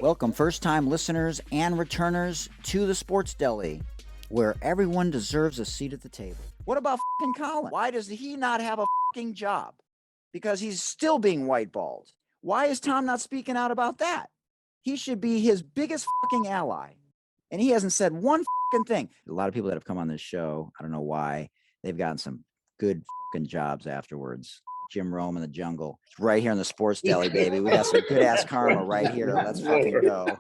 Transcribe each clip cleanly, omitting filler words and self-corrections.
Welcome first-time listeners and returners to the Sports Deli, where everyone deserves a seat at the table. What about fucking Colin? Why does he not have a fucking job? Because he's still being whiteballed. Why is Tom not speaking out about that? He should be his biggest fucking ally. And he hasn't said one fucking thing. A lot of people that have come on this show, I don't know why, they've gotten some good fucking jobs afterwards. Jim Rome in the jungle. It's right here in the Sports Deli, baby. We got some good ass karma right here. Let's fucking go.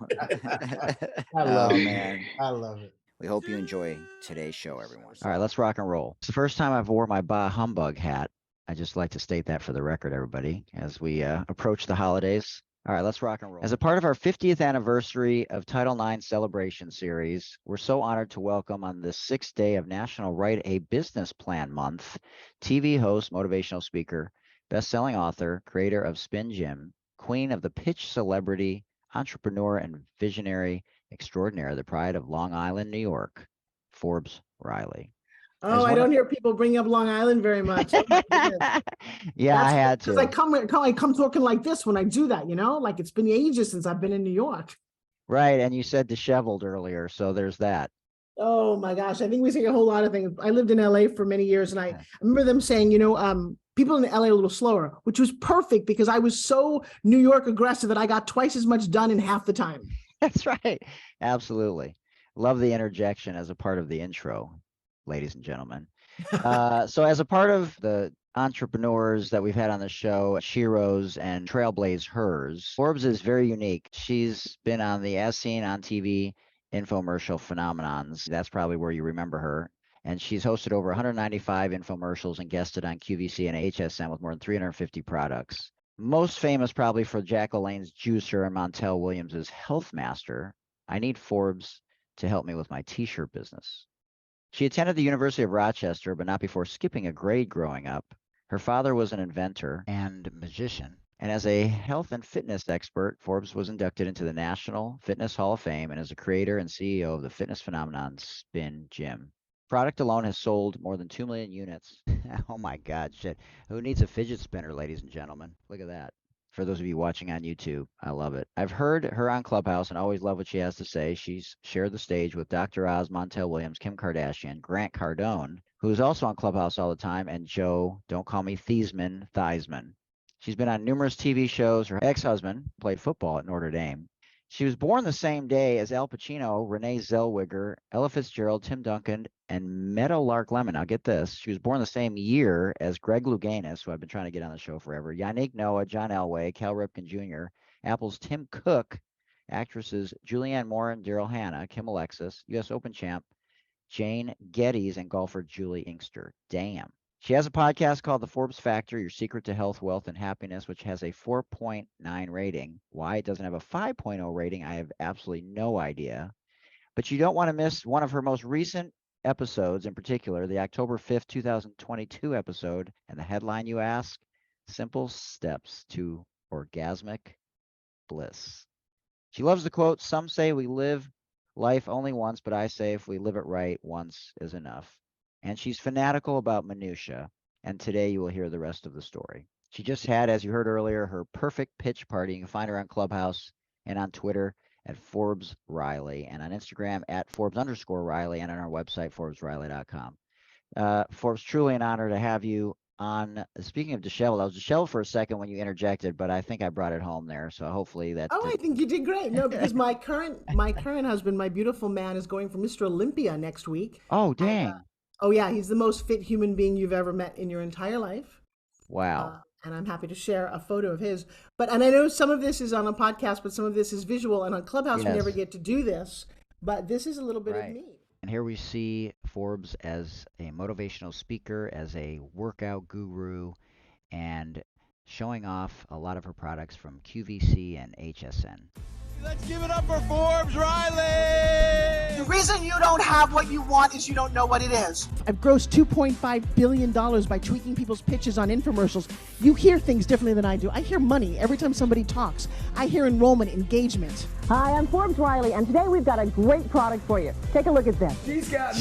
I love it. Man. I love it. We hope you enjoy today's show, everyone. All right, let's rock and roll. It's the first time I've wore my Bah Humbug hat. I just like to state that for the record, everybody, as we approach the holidays. All right, let's rock and roll. As a part of our 50th anniversary of Title IX Celebration Series, we're so honored to welcome on the 6th day of National Write a Business Plan Month, TV host, motivational speaker, best-selling author, creator of SpinGym, queen of the pitch celebrity, entrepreneur, and visionary extraordinaire, the pride of Long Island, New York, Forbes Riley. Oh, I don't hear people bring up Long Island very much. Oh yeah, I had to. Because I come talking like this when I do that, you know? Like it's been ages since I've been in New York. Right, and you said disheveled earlier, so there's that. Oh my gosh, I think we say a whole lot of things. I lived in LA for many years, and I remember them saying, people in LA are a little slower, which was perfect because I was so New York aggressive that I got twice as much done in half the time. That's right. Absolutely. Love the interjection as a part of the intro, ladies and gentlemen. So as a part of the entrepreneurs that we've had on the show, Sheroes and Trailblaze Hers, Forbes is very unique. She's been on the As Seen on TV infomercial phenomenons. That's probably where you remember her. And she's hosted over 195 infomercials and guested on QVC and HSN with more than 350 products. Most famous probably for Jack Lalanne Juicer and Montel Williams Healthmaster. I need Forbes to help me with my t-shirt business. She attended the University of Rochester, but not before skipping a grade growing up. Her father was an inventor and magician. And as a health and fitness expert, Forbes was inducted into the National Fitness Hall of Fame and is a creator and CEO of the fitness phenomenon SpinGym. Product alone has sold more than 2 million units. Oh my God, shit. Who needs a fidget spinner, ladies and gentlemen? Look at that. For those of you watching on YouTube, I love it. I've heard her on Clubhouse and always love what she has to say. She's shared the stage with Dr. Oz, Montel Williams, Kim Kardashian, Grant Cardone, who's also on Clubhouse all the time, and Joe, don't call me Theismann. She's been on numerous TV shows. Her ex-husband played football at Notre Dame. She was born the same day as Al Pacino, Renee Zellweger, Ella Fitzgerald, Tim Duncan, and Meadowlark Lemon. Now get this. She was born the same year as Greg Louganis, who I've been trying to get on the show forever, Yannick Noah, John Elway, Cal Ripken Jr., Apple's Tim Cook, actresses Julianne Moore and Daryl Hannah, Kim Alexis, U.S. Open champ Jane Geddes, and golfer Julie Inkster. Damn. She has a podcast called The Forbes Factor, Your Secret to Health, Wealth, and Happiness, which has a 4.9 rating. Why it doesn't have a 5.0 rating, I have absolutely no idea. But you don't want to miss one of her most recent episodes, in particular, the October 5th, 2022 episode. And the headline, you ask, Simple Steps to Orgasmic Bliss. She loves the quote, some say we live life only once, but I say if we live it right, once is enough. And she's fanatical about minutia, and today you will hear the rest of the story. She just had, as you heard earlier, her perfect pitch party. You can find her on Clubhouse and on Twitter at Forbes Riley, and on Instagram at Forbes_Riley, and on our website, ForbesRiley.com. Forbes, truly an honor to have you on. Speaking of disheveled, I was disheveled for a second when you interjected, but I think I brought it home there, so hopefully that... Oh, I think you did great. No, because my current husband, my beautiful man, is going for Mr. Olympia next week. Oh, dang. Oh, yeah. He's the most fit human being you've ever met in your entire life. Wow. And I'm happy to share a photo of his. And I know some of this is on a podcast, but some of this is visual. And on Clubhouse, we never get to do this. But this is a little bit of me. And here we see Forbes as a motivational speaker, as a workout guru, and showing off a lot of her products from QVC and HSN. Let's give it up for Forbes Riley! The reason you don't have what you want is you don't know what it is. I've grossed $2.5 billion by tweaking people's pitches on infomercials. You hear things differently than I do. I hear money every time somebody talks. I hear enrollment, engagement. Hi, I'm Forbes Riley, and today we've got a great product for you. Take a look at this. She's got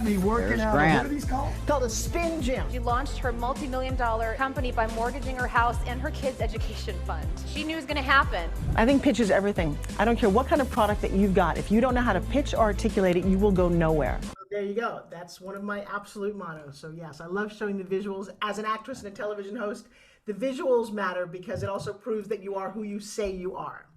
me working out. What are these called? It's called a SpinGym. She launched her multi-million-dollar company by mortgaging her house and her kids' education fund. She knew it was going to happen. I think pitch is everything. I don't care what kind of product that you've got. If you don't know how to pitch or articulate it, you will go nowhere. There you go. That's one of my absolute mottos. So yes, I love showing the visuals. As an actress and a television host, the visuals matter because it also proves that you are who you say you are.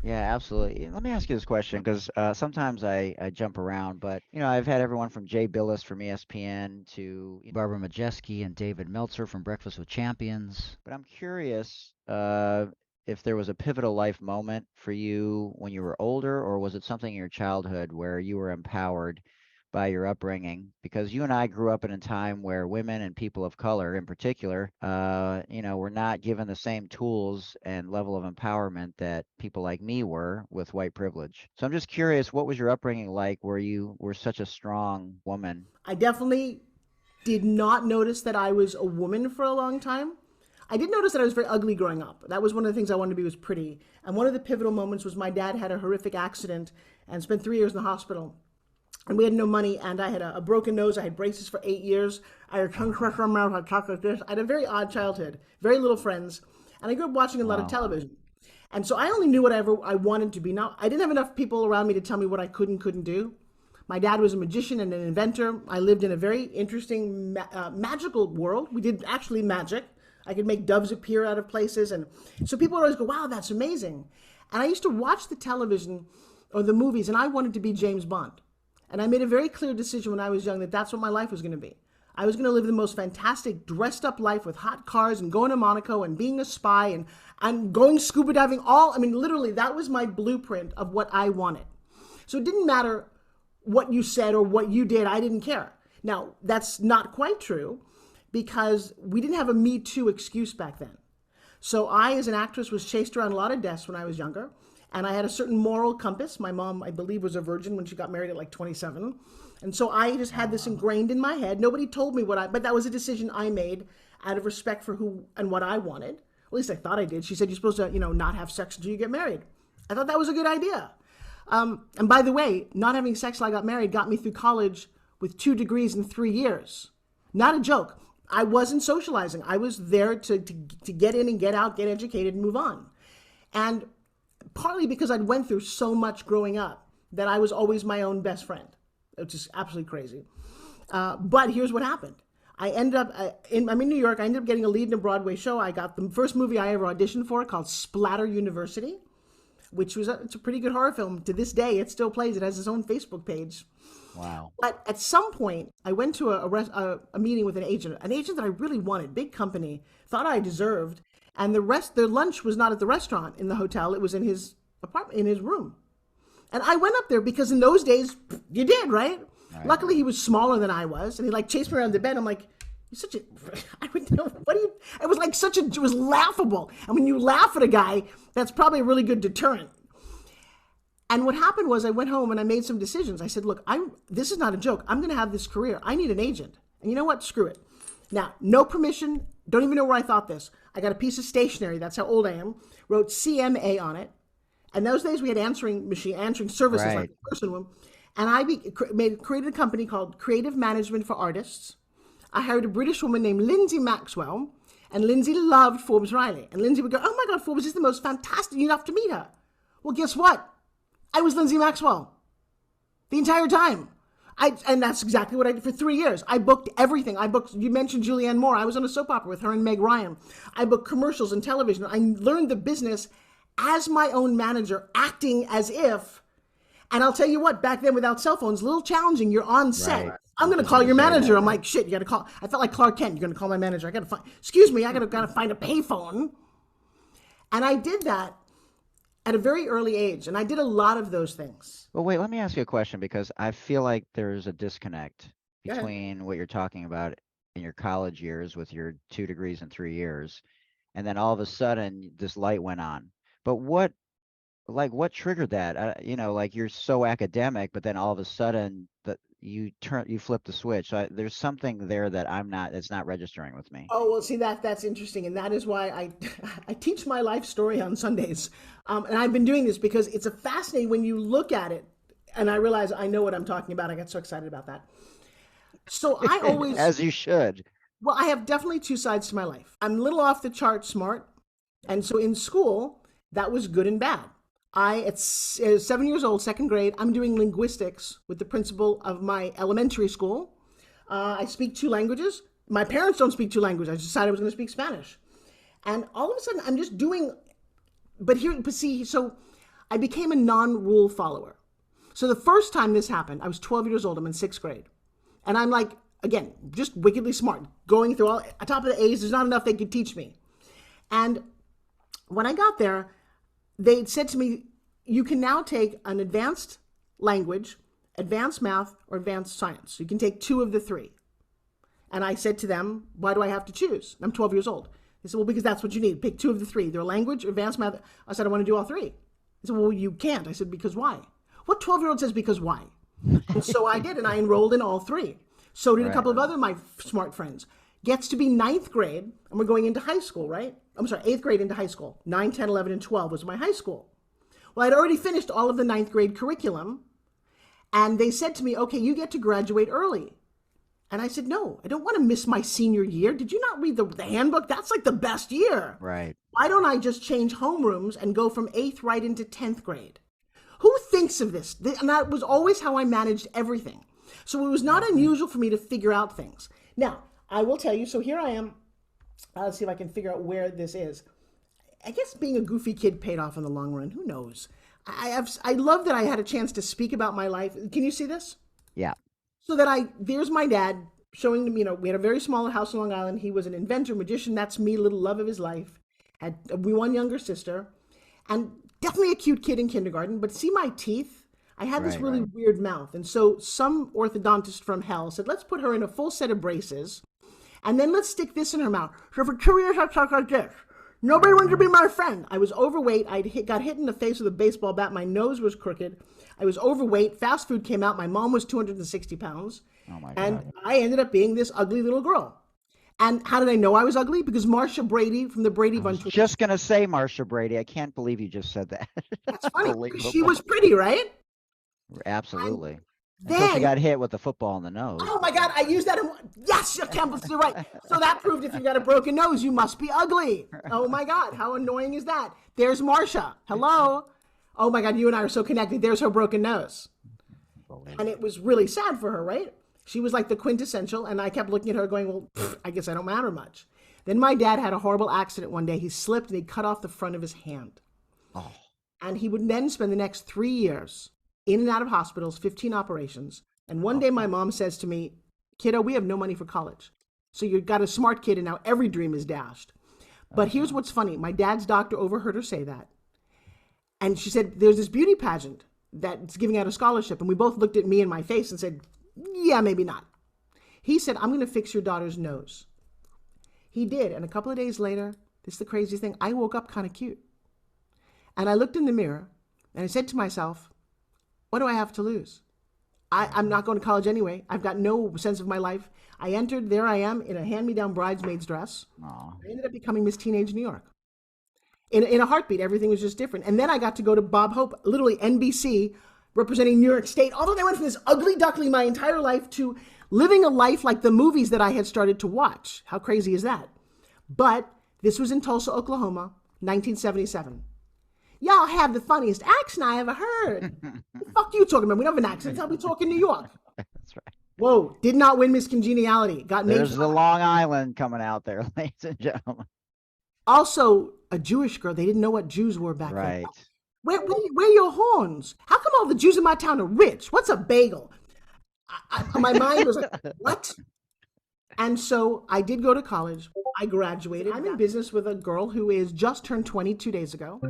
Yeah, absolutely. Let me ask you this question because sometimes I jump around, but I've had everyone from Jay Billis from ESPN to Barbara Majeski and David Meltzer from Breakfast with Champions. But I'm curious if there was a pivotal life moment for you when you were older, or was it something in your childhood where you were empowered by your upbringing? Because you and I grew up in a time where women and people of color in particular, were not given the same tools and level of empowerment that people like me were with white privilege. So I'm just curious, what was your upbringing like where you were such a strong woman? I definitely did not notice that I was a woman for a long time. I did notice that I was very ugly growing up. That was one of the things I wanted to be, was pretty. And one of the pivotal moments was my dad had a horrific accident and spent 3 years in the hospital. And we had no money, and I had a broken nose. I had braces for 8 years. I had a tongue crusher on my mouth. I talked like this. I had a very odd childhood, very little friends. And I grew up watching a lot of television. And so I only knew whatever I wanted to be. Now, I didn't have enough people around me to tell me what I could and couldn't do. My dad was a magician and an inventor. I lived in a very interesting, magical world. We did actually magic. I could make doves appear out of places. And so people would always go, wow, that's amazing. And I used to watch the television or the movies, and I wanted to be James Bond. And I made a very clear decision when I was young that that's what my life was going to be. I was going to live the most fantastic dressed up life with hot cars and going to Monaco and being a spy and going scuba diving. Literally, that was my blueprint of what I wanted. So it didn't matter what you said or what you did. I didn't care. Now, that's not quite true because we didn't have a Me Too excuse back then. So I, as an actress, was chased around a lot of desks when I was younger. And I had a certain moral compass. My mom, I believe, was a virgin when she got married at like 27. And so I just had this ingrained in my head. Nobody told me but that was a decision I made out of respect for who and what I wanted. At least I thought I did. She said, you're supposed to, not have sex until you get married. I thought that was a good idea. And by the way, not having sex till I got married got me through college with 2 degrees in 3 years. Not a joke. I wasn't socializing. I was there to get in and get out, get educated, and move on. And partly because I'd went through so much growing up that I was always my own best friend, which is absolutely crazy. But here's what happened. I ended up, I'm in New York. I ended up getting a lead in a Broadway show. I got the first movie I ever auditioned for called Splatter University, which was it's a pretty good horror film. To this day, it still plays. It has its own Facebook page. Wow. But at some point, I went to a meeting with an agent that I really wanted, big company, thought I deserved. And their lunch was not at the restaurant in the hotel. It was in his apartment, in his room. And I went up there because in those days, you did, right? Luckily, he was smaller than I was. And he chased me around the bed. I'm like, you're such a, I would know, it was it was laughable. And when you laugh at a guy, that's probably a really good deterrent. And what happened was I went home and I made some decisions. I said, look, this is not a joke. I'm going to have this career. I need an agent. And you know what? Screw it. Now, no permission. Don't even know where I thought this. I got a piece of stationery. That's how old I am. Wrote CMA on it. And those days we had answering services like the person room. And I created a company called Creative Management for Artists. I hired a British woman named Lindsay Maxwell. And Lindsay loved Forbes Riley. And Lindsay would go, oh my God, Forbes is the most fantastic. You have to meet her. Well, guess what? I was Lindsay Maxwell the entire time. And that's exactly what I did for 3 years. I booked everything. You mentioned Julianne Moore. I was on a soap opera with her and Meg Ryan. I booked commercials and television. I learned the business as my own manager, acting as if, and I'll tell you what, back then without cell phones, a little challenging. You're on set. Right. I'm going to call your manager. I'm like, shit, you got to call. I felt like Clark Kent. You're going to call my manager. I got to find, excuse me, I got to find a payphone. And I did that at a very early age. And I did a lot of those things. Well, wait, let me ask you a question because I feel like there's a disconnect between what you're talking about in your college years with your 2 degrees in 3 years. And then all of a sudden this light went on. But what like what triggered that? You know, like you're so academic, but then all of a sudden that you flip the switch. There's something there that it's not registering with me. Oh, well, see, that's interesting. And that is why I, I teach my life story on Sundays. And I've been doing this because it's a fascinating when you look at it. And I realize I know what I'm talking about. I got so excited about that. So I always, as you should. Well, I have definitely two sides to my life. I'm a little off the chart smart. And so in school, that was good and bad. At 7 years old, second grade, I'm doing linguistics with the principal of my elementary school. I speak 2 languages. My parents don't speak 2 languages. I decided I was going to speak Spanish. And all of a sudden, I'm just doing, but see, so I became a non-rule follower. So the first time this happened, I was 12 years old. I'm in 6th grade. And I'm like, again, just wickedly smart, going through all, on top of the A's, there's not enough they could teach me. And when I got there, they said to me, you can now take an advanced language, advanced math, or advanced science. You can take 2 of the 3. And I said to them, why do I have to choose? I'm 12 years old. They said, well, because that's what you need. Pick 2 of the 3. They're language, advanced math. I said, I want to do all 3. They said, well, you can't. I said, because why? What 12-year-old says because why? And so I did, and I enrolled in all 3. So did a couple of other my smart friends. Gets to be 9th grade, and we're going into high school, right? I'm sorry, 8th grade into high school. 9, 10, 11, and 12 was my high school. Well, I'd already finished all of the 9th grade curriculum, and they said to me, okay, you get to graduate early. And I said, no, I don't want to miss my senior year. Did you not read the handbook? That's like the best year. Right. Why don't I just change homerooms and go from 8th right into 10th grade? Who thinks of this? And that was always how I managed everything. So it was not unusual for me to figure out things. Now, I will tell you, so here I am. Let's see if I can figure out where this is. I guess being a goofy kid paid off in the long run. Who knows? I love that I had a chance to speak about my life. Can you see this? Yeah. So that there's my dad showing them, we had a very small house in Long Island. He was an inventor, magician. That's me, little love of his life. Had one younger sister, and definitely a cute kid in kindergarten. But see my teeth? I had this really weird mouth. And so some orthodontist from hell said, let's put her in a full set of braces, and then let's stick this in her mouth. So for 2 years, I talked like this. Nobody wanted to be my friend. I was overweight. Got hit in the face with a baseball bat. My nose was crooked. I was overweight. Fast food came out. My mom was 260 pounds. Oh my God. And I ended up being this ugly little girl. And how did I know I was ugly? Because Marsha Brady from the Brady Bunch. Just going to say Marsha Brady. I can't believe you just said that. That's funny. She was pretty, right? Absolutely. Then, until she got hit with the football in the nose. Oh my God, I used that. Yes, Campbell, you're right. So that proved if you got a broken nose, you must be ugly. Oh my God, how annoying is that? There's Marsha. Hello. Oh my God, you and I are so connected. There's her broken nose. And it was really sad for her, right? She was like the quintessential, and I kept looking at her going, well, I guess I don't matter much. Then my dad had a horrible accident one day. He slipped and he cut off the front of his hand. Oh. And he would then spend the next 3 years in and out of hospitals, 15 operations. And one day my mom says to me, kiddo, we have no money for college. So you've got a smart kid and now every dream is dashed. But here's what's funny. My dad's doctor overheard her say that. And she said, there's this beauty pageant that's giving out a scholarship. And we both looked at me in my face and said, yeah, maybe not. He said, I'm going to fix your daughter's nose. He did. And a couple of days later, this is the craziest thing, I woke up kind of cute. And I looked in the mirror and I said to myself, what do I have to lose? I'm not going to college anyway. I've got no sense of my life. I entered, there I am, in a hand-me-down bridesmaid's dress. Aww. I ended up becoming Miss Teenage New York. In a heartbeat, everything was just different. And then I got to go to Bob Hope, literally NBC, representing New York State. Although they went from this ugly duckling my entire life to living a life like the movies that I had started to watch. How crazy is that? But this was in Tulsa, Oklahoma, 1977. Y'all have the funniest accent I ever heard. The fuck you talking about? We don't have an accent. That's how we talk in New York. That's right. Whoa, did not win Miss Congeniality. There's the Long Island coming out there, ladies and gentlemen. Also, a Jewish girl. They didn't know what Jews were back then. Right. Where your horns? How come all the Jews in my town are rich? What's a bagel? My mind was like, what? And so I did go to college. I graduated. I'm in business with a girl who is just turned 20 2 days ago.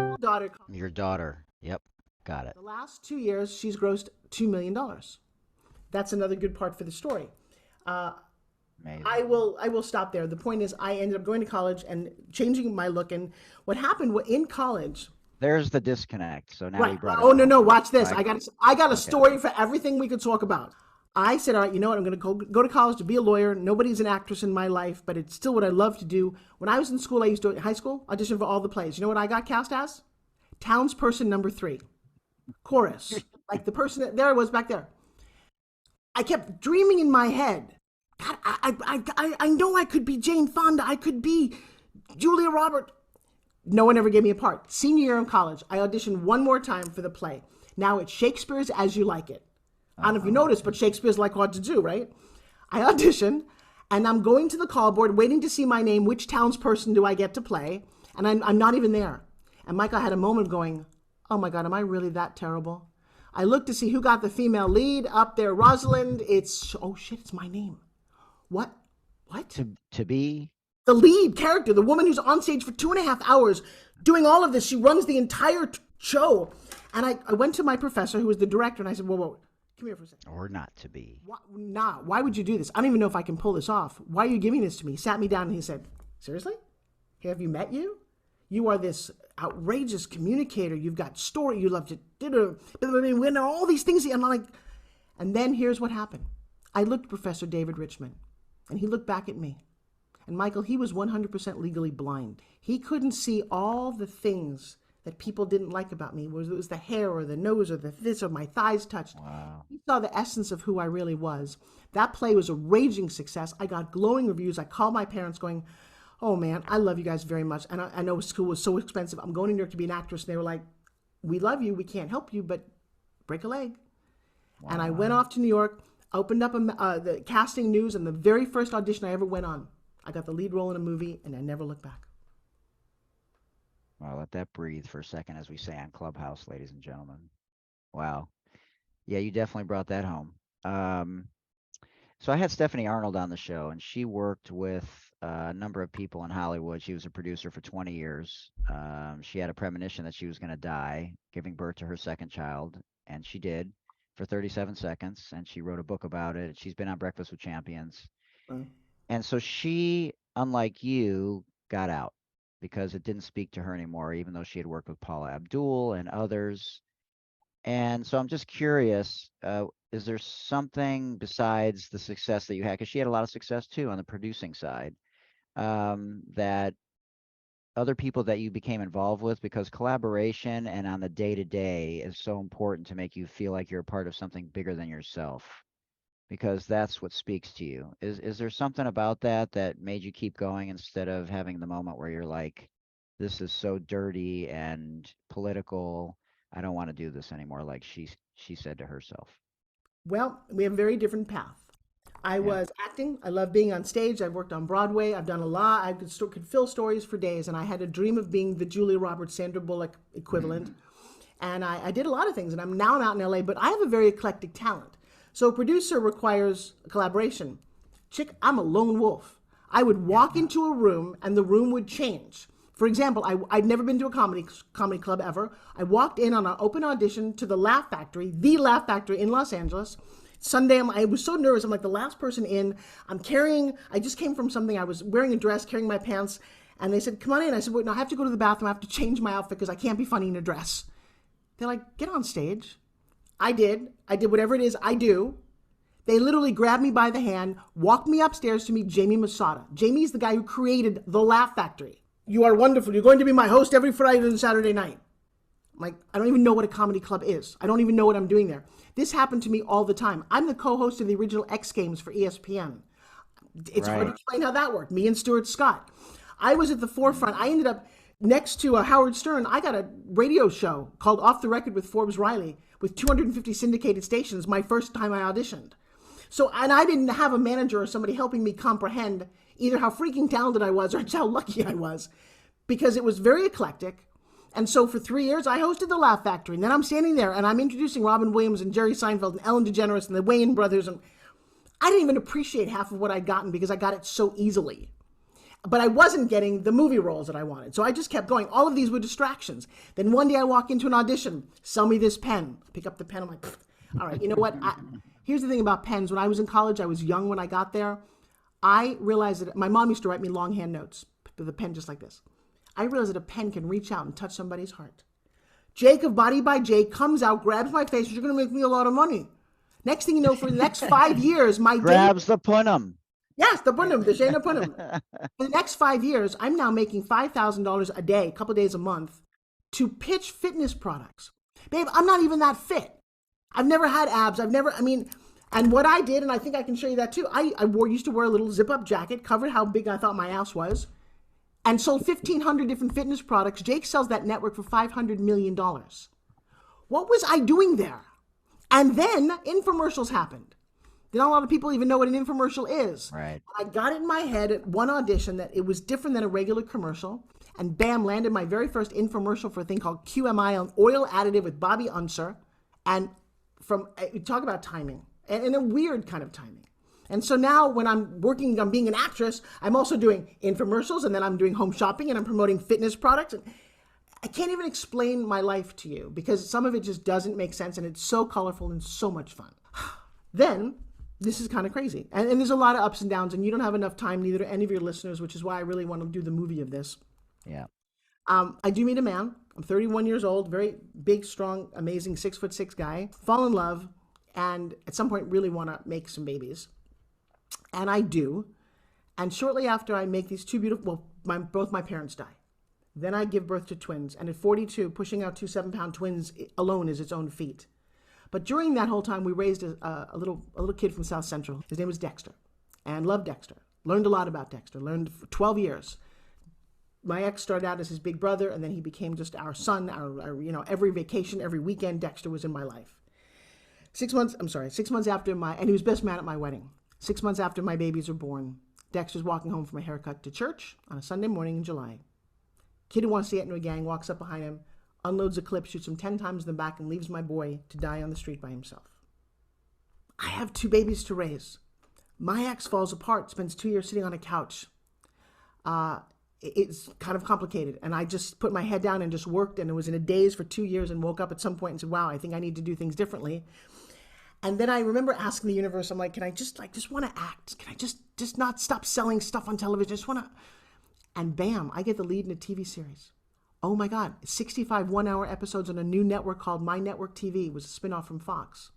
Your daughter. Yep. Got it. The last 2 years, she's grossed $2 million. That's another good part for the story. Amazing. I will stop there. The point is I ended up going to college and changing my look. And what happened in college, there's the disconnect. So now we Right. brought it Oh, no, home. no. Watch this. Right. I got a Okay. story for everything we could talk about. I said, all right, you know what? I'm going to go to college to be a lawyer. Nobody's an actress in my life, but it's still what I love to do. When I was in school, I used to, high school, audition for all the plays. You know what I got cast as? Townsperson number 3. Chorus. Like the person that, there I was back there. I kept dreaming in my head. God, I know I could be Jane Fonda. I could be Julia Roberts. No one ever gave me a part. Senior year in college, I auditioned one more time for the play. Now it's Shakespeare's As You Like It. I don't know if you noticed, but Shakespeare's like what to do, right? I audition, and I'm going to the call board, waiting to see my name. Which townsperson do I get to play? And I'm not even there. And Michael had a moment going, oh my God, am I really that terrible? I looked to see who got the female lead up there. Rosalind. Oh shit, it's my name. What? To be the lead character, the woman who's on stage for 2.5 hours doing all of this. She runs the entire show. And I went to my professor, who was the director, and I said, whoa, come here for a second. or not to be. Why would you do this? I don't even know if I can pull this off. Why are you giving this to me? He sat me down and he said, seriously? Have you met you? You are this outrageous communicator. You've got story. You love to we know all these things. And then here's what happened. I looked at Professor David Richmond, and he looked back at me. And Michael, he was 100% legally blind. He couldn't see all the things that people didn't like about me. It was the hair or the nose or the this or my thighs touched. Wow. He saw the essence of who I really was. That play was a raging success. I got glowing reviews. I called my parents going, oh man, I love you guys very much. And I know school was so expensive. I'm going to New York to be an actress. And they were like, we love you. We can't help you, but break a leg. Wow. And I went off to New York, opened up the casting news, and the very first audition I ever went on, I got the lead role in a movie, and I never looked back. Well, let that breathe for a second, as we say on Clubhouse, ladies and gentlemen. Wow. Yeah, you definitely brought that home. So I had Stephanie Arnold on the show, and she worked with a number of people in Hollywood. She was a producer for 20 years. She had a premonition that she was going to die, giving birth to her second child, and she did for 37 seconds, and she wrote a book about it. She's been on Breakfast with Champions. And so she, unlike you, got out because it didn't speak to her anymore, even though she had worked with Paula Abdul and others. And so I'm just curious, is there something besides the success that you had, because she had a lot of success too on the producing side, that other people that you became involved with, because collaboration and on the day-to-day is so important to make you feel like you're a part of something bigger than yourself, because that's what speaks to you. Is there something about that that made you keep going instead of having the moment where you're like, this is so dirty and political, I don't want to do this anymore, like she said to herself? Well, we have a very different path. I was acting. I love being on stage. I've worked on Broadway. I've done a lot. I could fill stories for days, and I had a dream of being the Julia Roberts, Sandra Bullock equivalent. And I did a lot of things, and I'm out in LA, but I have a very eclectic talent. So a producer requires a collaboration. Chick, I'm a lone wolf. I would walk into a room, and the room would change. For example, I'd never been to a comedy club ever. I walked in on an open audition to the Laugh Factory in Los Angeles. Sunday, I was so nervous. I'm like the last person in. I just came from something. I was wearing a dress, carrying my pants, and they said, come on in. I said, wait, no, I have to go to the bathroom. I have to change my outfit because I can't be funny in a dress. They're like, get on stage. I did whatever it is I do. They literally grabbed me by the hand, walked me upstairs to meet Jamie Masada. Jamie's the guy who created the Laugh Factory. You are wonderful. You're going to be my host every Friday and Saturday night. I'm like, I don't even know what a comedy club is. I don't even know what I'm doing there. This happened to me all the time. I'm the co-host of the original X Games for ESPN. It's hard to explain how that worked. Me and Stuart Scott. I was at the forefront. I ended up next to Howard Stern. I got a radio show called Off the Record with Forbes Riley with 250 syndicated stations my first time I auditioned. So, and I didn't have a manager or somebody helping me comprehend either how freaking talented I was or how lucky I was, because it was very eclectic. And so for 3 years, I hosted the Laugh Factory. And then I'm standing there and I'm introducing Robin Williams and Jerry Seinfeld and Ellen DeGeneres and the Wayans brothers. And I didn't even appreciate half of what I'd gotten because I got it so easily. But I wasn't getting the movie roles that I wanted. So I just kept going. All of these were distractions. Then one day I walk into an audition, sell me this pen. I pick up the pen. I'm like, all right, you know what? Here's the thing about pens. When I was in college, I was young when I got there. I realized that my mom used to write me longhand notes with a pen just like this. I realized that a pen can reach out and touch somebody's heart. Jake of Body by Jake comes out, grabs my face, you're going to make me a lot of money. Next thing you know, for the next 5 years, my grabs the punum. Yes, the punum, the Shayna punum. For the next 5 years, I'm now making $5,000 a day, a couple of days a month, to pitch fitness products. Babe, I'm not even that fit. I've never had abs. And what I did, and I think I can show you that too, I used to wear a little zip-up jacket, covered how big I thought my ass was, and sold 1,500 different fitness products. Jake sells that network for $500 million. What was I doing there? And then infomercials happened. Not a lot of people even know what an infomercial is. Right. I got it in my head at one audition that it was different than a regular commercial, and bam, landed my very first infomercial for a thing called QMI, an oil additive with Bobby Unser. And talk about timing, and a weird kind of timing. And so now when I'm working on being an actress, I'm also doing infomercials, and then I'm doing home shopping, and I'm promoting fitness products. And I can't even explain my life to you because some of it just doesn't make sense, and it's so colorful and so much fun. Then, this is kind of crazy. And there's a lot of ups and downs, and you don't have enough time, neither do any of your listeners, which is why I really want to do the movie of this. Yeah. I do meet a man. I'm 31 years old, very big, strong, amazing 6'6" guy. Fall in love, and at some point really want to make some babies. And I do. And shortly after I make these two beautiful, both my parents die. Then I give birth to twins. And at 42, pushing out 2 7-pound twins alone is its own feat. But during that whole time, we raised a little kid from South Central. His name was Dexter, and loved Dexter. Learned a lot about Dexter. Learned for 12 years. My ex started out as his big brother, and then he became just our son. Our every vacation, every weekend, Dexter was in my life. 6 months after and he was best man at my wedding. 6 months after my babies were born, Dexter's walking home from a haircut to church on a Sunday morning in July. Kid who wants to get into a gang walks up behind him, unloads a clip, shoots him 10 times in the back, and leaves my boy to die on the street by himself. I have 2 babies to raise. My ex falls apart, spends 2 years sitting on a couch. It's kind of complicated, and I just put my head down and just worked, and it was in a daze for 2 years, and woke up at some point and said, wow, I think I need to do things differently. And then I remember asking the universe, I'm like, can I just want to act? Can I just not stop selling stuff on television? I just want to, and bam, I get the lead in a TV series. Oh my God, 65 one-hour episodes on a new network called My Network TV. It was a spinoff from Fox.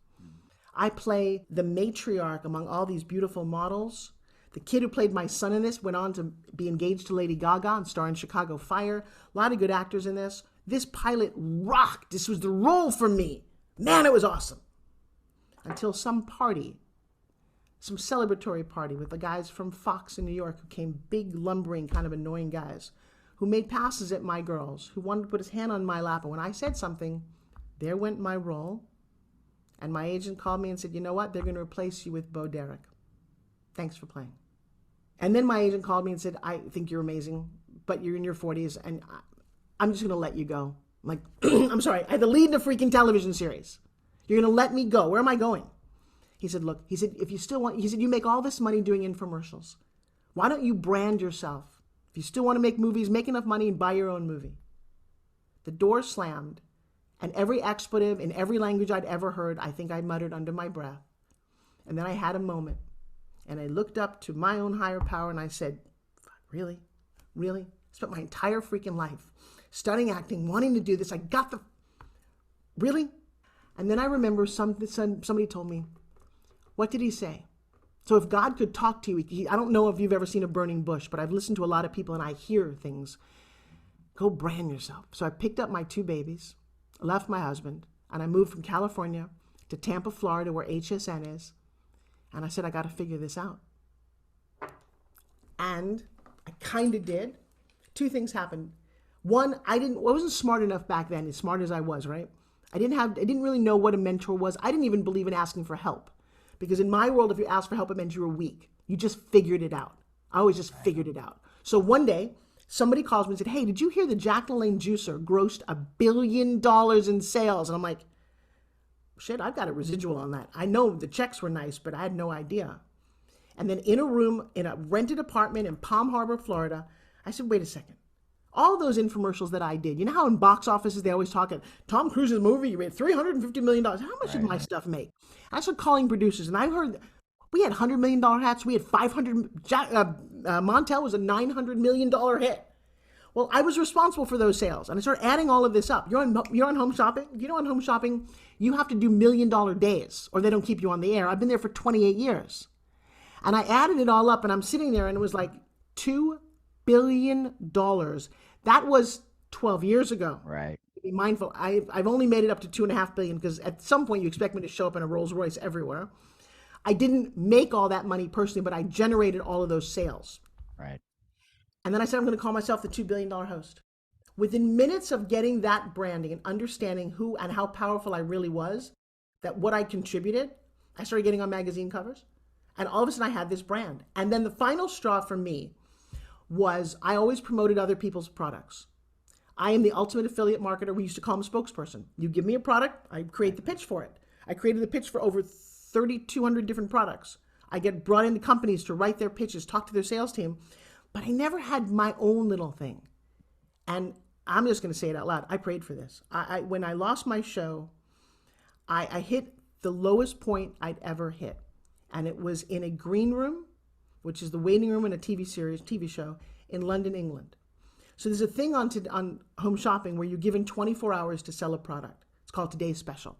I play the matriarch among all these beautiful models. The kid who played my son in this went on to be engaged to Lady Gaga and star in Chicago Fire. A lot of good actors in this. This pilot rocked. This was the role for me. Man, it was awesome. Until some celebratory party with the guys from Fox in New York who came, big, lumbering, kind of annoying guys, who made passes at my girls, who wanted to put his hand on my lap. And when I said something, there went my role. And my agent called me and said, you know what? They're going to replace you with Bo Derek. Thanks for playing. And then my agent called me and said, I think you're amazing, but you're in your 40s, and I'm just going to let you go. I'm like, I'm sorry. I had to lead in a freaking television series. You're going to let me go. Where am I going? He said, look, if you still want, you make all this money doing infomercials. Why don't you brand yourself? If you still want to make movies, make enough money and buy your own movie. The door slammed, and every expletive in every language I'd ever heard, I think I muttered under my breath. And then I had a moment, and I looked up to my own higher power, and I said, really? Really? I spent my entire freaking life studying acting, wanting to do this. Really? And then I remember somebody told me, what did he say? So if God could talk to you, I don't know if you've ever seen a burning bush, but I've listened to a lot of people and I hear things. Go brand yourself. So I picked up my 2 babies, left my husband, and I moved from California to Tampa, Florida, where HSN is. And I said, I got to figure this out. And I kind of did. 2 things happened. One, I wasn't smart enough back then, as smart as I was, right? I didn't really know what a mentor was. I didn't even believe in asking for help. Because in my world, if you asked for help, it meant you were weak. You just figured it out. I always just figured it out. So one day, somebody calls me and said, hey, did you hear the Jack Lalanne Juicer grossed $1 billion in sales? And I'm like, shit, I've got a residual on that. I know the checks were nice, but I had no idea. And then in a room, in a rented apartment in Palm Harbor, Florida, I said, wait a second. All those infomercials that I did, you know how in box offices they always talk about Tom Cruise's movie, you made $350 million. How much did my stuff make? I started calling producers, and I heard we had $100 million hats. We had 500. Montel was a $900 million hit. Well, I was responsible for those sales, and I started adding all of this up. You're on home shopping. You know, on home shopping, you have to do $1 million days, or they don't keep you on the air. I've been there for 28 years, and I added it all up, and I'm sitting there, and it was like $2 billion. That was 12 years ago. Right. Be mindful. I've only made it up to $2.5 billion because at some point you expect me to show up in a Rolls Royce everywhere. I didn't make all that money personally, but I generated all of those sales. Right. And then I said, I'm going to call myself the $2 billion host. Within minutes of getting that branding and understanding who and how powerful I really was, that what I contributed, I started getting on magazine covers. And all of a sudden I had this brand. And then the final straw for me was I always promoted other people's products. I am the ultimate affiliate marketer. We used to call him spokesperson. You give me a product, I create the pitch for it. I created the pitch for over 3,200 different products. I get brought into companies to write their pitches, talk to their sales team. But I never had my own little thing. And I'm just going to say it out loud. I prayed for this. When I lost my show, I hit the lowest point I'd ever hit. And it was in a green room, which is the waiting room in a TV show in London, England. So there's a thing on home shopping where you're given 24 hours to sell a product. It's called Today's Special.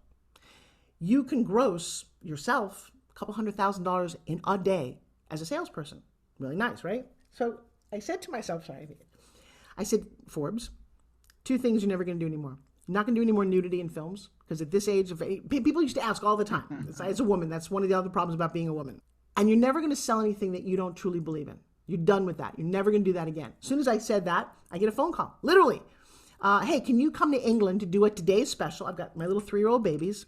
You can gross yourself a couple $100,000 in a day as a salesperson. Really nice, right? So I said to myself, I said, Forbes, 2 things you're never going to do anymore. You're not going to do any more nudity in films, because at this age, people used to ask all the time. As a woman, that's one of the other problems about being a woman. And you're never going to sell anything that you don't truly believe in. You're done with that. You're never going to do that again. As soon as I said that, I get a phone call, literally. Hey, can you come to England to do a Today's Special? I've got my little 3-year-old babies.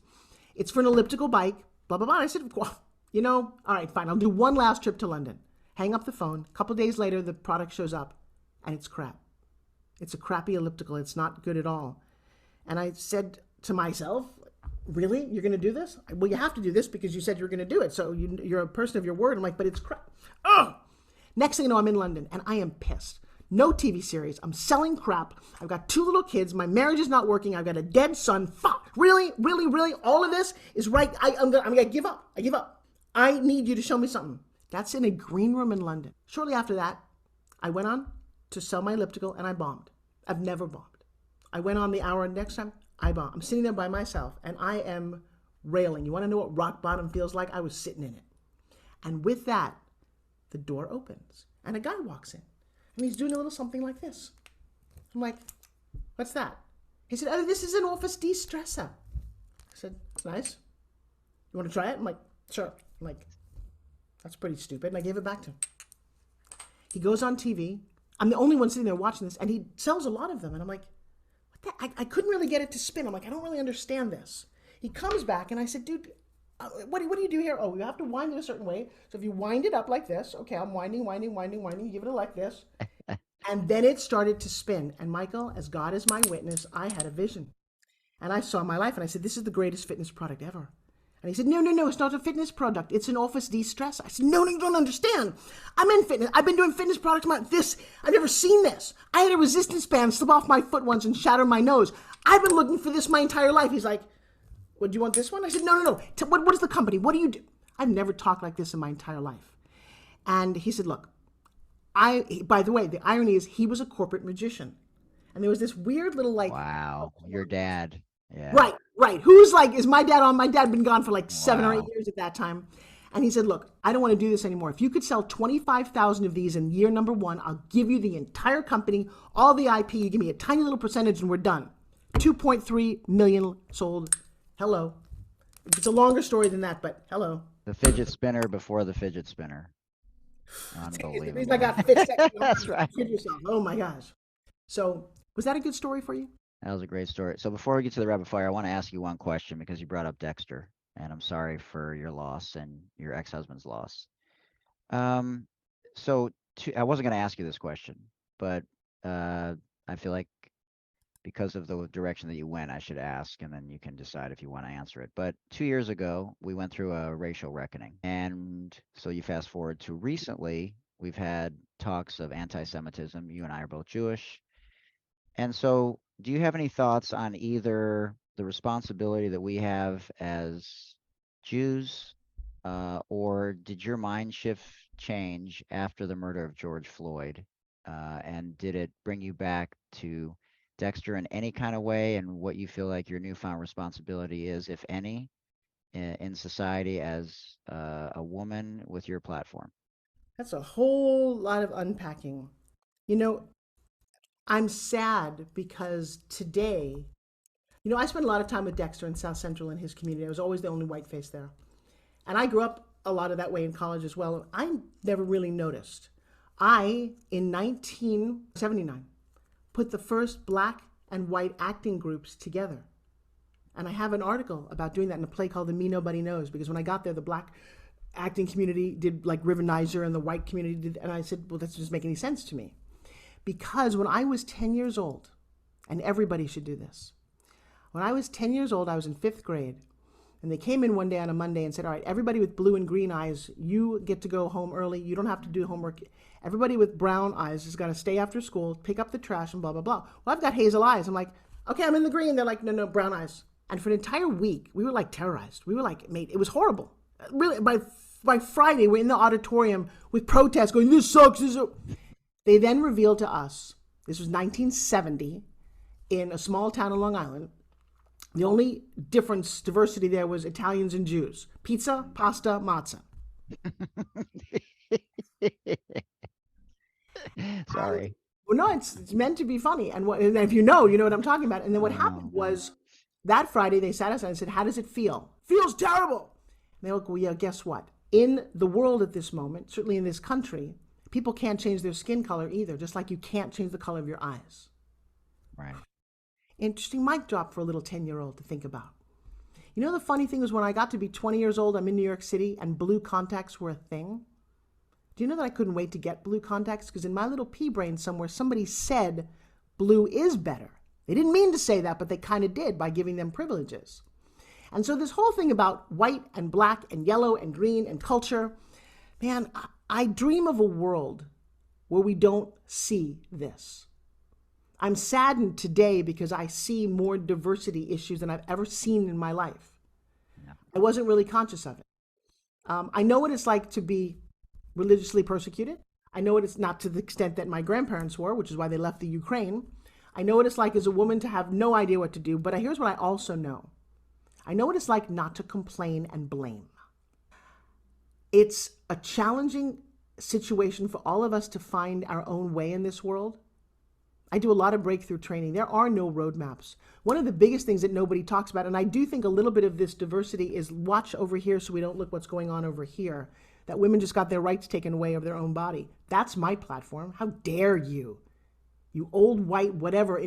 It's for an elliptical bike, blah, blah, blah. I said, well, all right, fine. I'll do one last trip to London. Hang up the phone. A couple days later, the product shows up, and it's crap. It's a crappy elliptical. It's not good at all. And I said to myself, really? You're going to do this? Well, you have to do this because you said you're going to do it. So you're a person of your word. I'm like, but it's crap. Oh! Next thing you know, I'm in London, and I am pissed. No TV series. I'm selling crap. I've got 2 little kids. My marriage is not working. I've got a dead son. Fuck. Really? Really? Really? All of this is right. I'm going to give up. I give up. I need you to show me something. That's in a green room in London. Shortly after that, I went on to sell my elliptical, and I bombed. I've never bombed. I went on the hour next time, I bombed. I'm sitting there by myself, and I am railing. You want to know what rock bottom feels like? I was sitting in it. And with that, the door opens, and a guy walks in, and he's doing a little something like this. I'm like, what's that? He said, oh, this is an office de-stressor. I said, nice. You want to try it? I'm like, sure. I'm like, that's pretty stupid. And I gave it back to him. He goes on TV. I'm the only one sitting there watching this, and he sells a lot of them. And I'm like, what the? I couldn't really get it to spin. I'm like, I don't really understand this. He comes back, and I said, dude, what do you do here? Oh, you have to wind it a certain way. So if you wind it up like this, okay, I'm winding, give it like this. And then it started to spin. And Michael, as God is my witness, I had a vision. And I saw my life, and I said, this is the greatest fitness product ever. And he said, no, it's not a fitness product. It's an office de-stress. I said, no, you don't understand. I'm in fitness. I've been doing fitness products. I've never seen this. I had a resistance band slip off my foot once and shatter my nose. I've been looking for this my entire life. He's like, what, do you want this one? I said, no. What is the company? What do you do? I've never talked like this in my entire life. And he said, look, by the way, the irony is he was a corporate magician. And there was this weird little wow, your dad. Yeah. Right. Who's like, is my dad on? My dad had been gone for like 7 or 8 years at that time. And he said, look, I don't want to do this anymore. If you could sell 25,000 of these in year number 1, I'll give you the entire company, all the IP. You give me a tiny little percentage and we're done. 2.3 million sold. Hello. It's a longer story than that, but hello. The fidget spinner before the fidget spinner. Unbelievable. I got fit seconds. That's right. Oh my gosh. So was that a good story for you? That was a great story. So before we get to the rapid fire, I want to ask you one question because you brought up Dexter, and I'm sorry for your loss and your ex-husband's loss. I wasn't going to ask you this question, but I feel like because of the direction that you went, I should ask, and then you can decide if you want to answer it. But 2 years ago, we went through a racial reckoning. And so you fast forward to recently, we've had talks of anti-Semitism. You and I are both Jewish. And so do you have any thoughts on either the responsibility that we have as Jews, or did your mind shift change after the murder of George Floyd And did it bring you back to Dexter in any kind of way, and what you feel like your newfound responsibility is, if any, in society as a woman with your platform? That's a whole lot of unpacking. You know, I'm sad because today, I spent a lot of time with Dexter in South Central in his community. I was always the only white face there. And I grew up a lot of that way in college as well. I never really noticed. In 1979, put the first black and white acting groups together. And I have an article about doing that in a play called The Me Nobody Knows, because when I got there, the black acting community did like River Nizer and the white community did, and I said, well, that doesn't make any sense to me. Because when I was 10 years old, and everybody should do this, when I was 10 years old, I was in 5th grade, and they came in one day on a Monday and said, all right, everybody with blue and green eyes, you get to go home early. You don't have to do homework. Everybody with brown eyes has got to stay after school, pick up the trash, and blah, blah, blah. Well, I've got hazel eyes. I'm like, okay, I'm in the green. They're like, no, brown eyes. And for an entire week, we were like terrorized. We were like, mate, it was horrible. Really, by Friday, we're in the auditorium with protests going, this sucks. They then revealed to us, this was 1970, in a small town on Long Island, the only diversity there was Italians and Jews. Pizza, pasta, matzah. Sorry. Well, no, it's meant to be funny. And if you know what I'm talking about. And then what happened was that Friday they sat us and said, how does it feel? Feels terrible. And they look, well, yeah, guess what? In the world at this moment, certainly in this country, people can't change their skin color either, just like you can't change the color of your eyes. Right. Interesting mic drop for a little 10-year-old to think about. The funny thing was when I got to be 20 years old, I'm in New York City, and blue contacts were a thing. Do you know that I couldn't wait to get blue contacts? Because in my little pea brain somewhere, somebody said blue is better. They didn't mean to say that, but they kind of did by giving them privileges. And so this whole thing about white and black and yellow and green and culture, man, I dream of a world where we don't see this. I'm saddened today because I see more diversity issues than I've ever seen in my life. Yeah. I wasn't really conscious of it. I know what it's like to be religiously persecuted. I know what it's not to the extent that my grandparents were, which is why they left the Ukraine. I know what it's like as a woman to have no idea what to do, but here's what I also know. I know what it's like not to complain and blame. It's a challenging situation for all of us to find our own way in this world. I do a lot of breakthrough training. There are no roadmaps. One of the biggest things that nobody talks about, and I do think a little bit of this diversity is watch over here so we don't look what's going on over here, that women just got their rights taken away of their own body. That's my platform. How dare you? You old white whatever,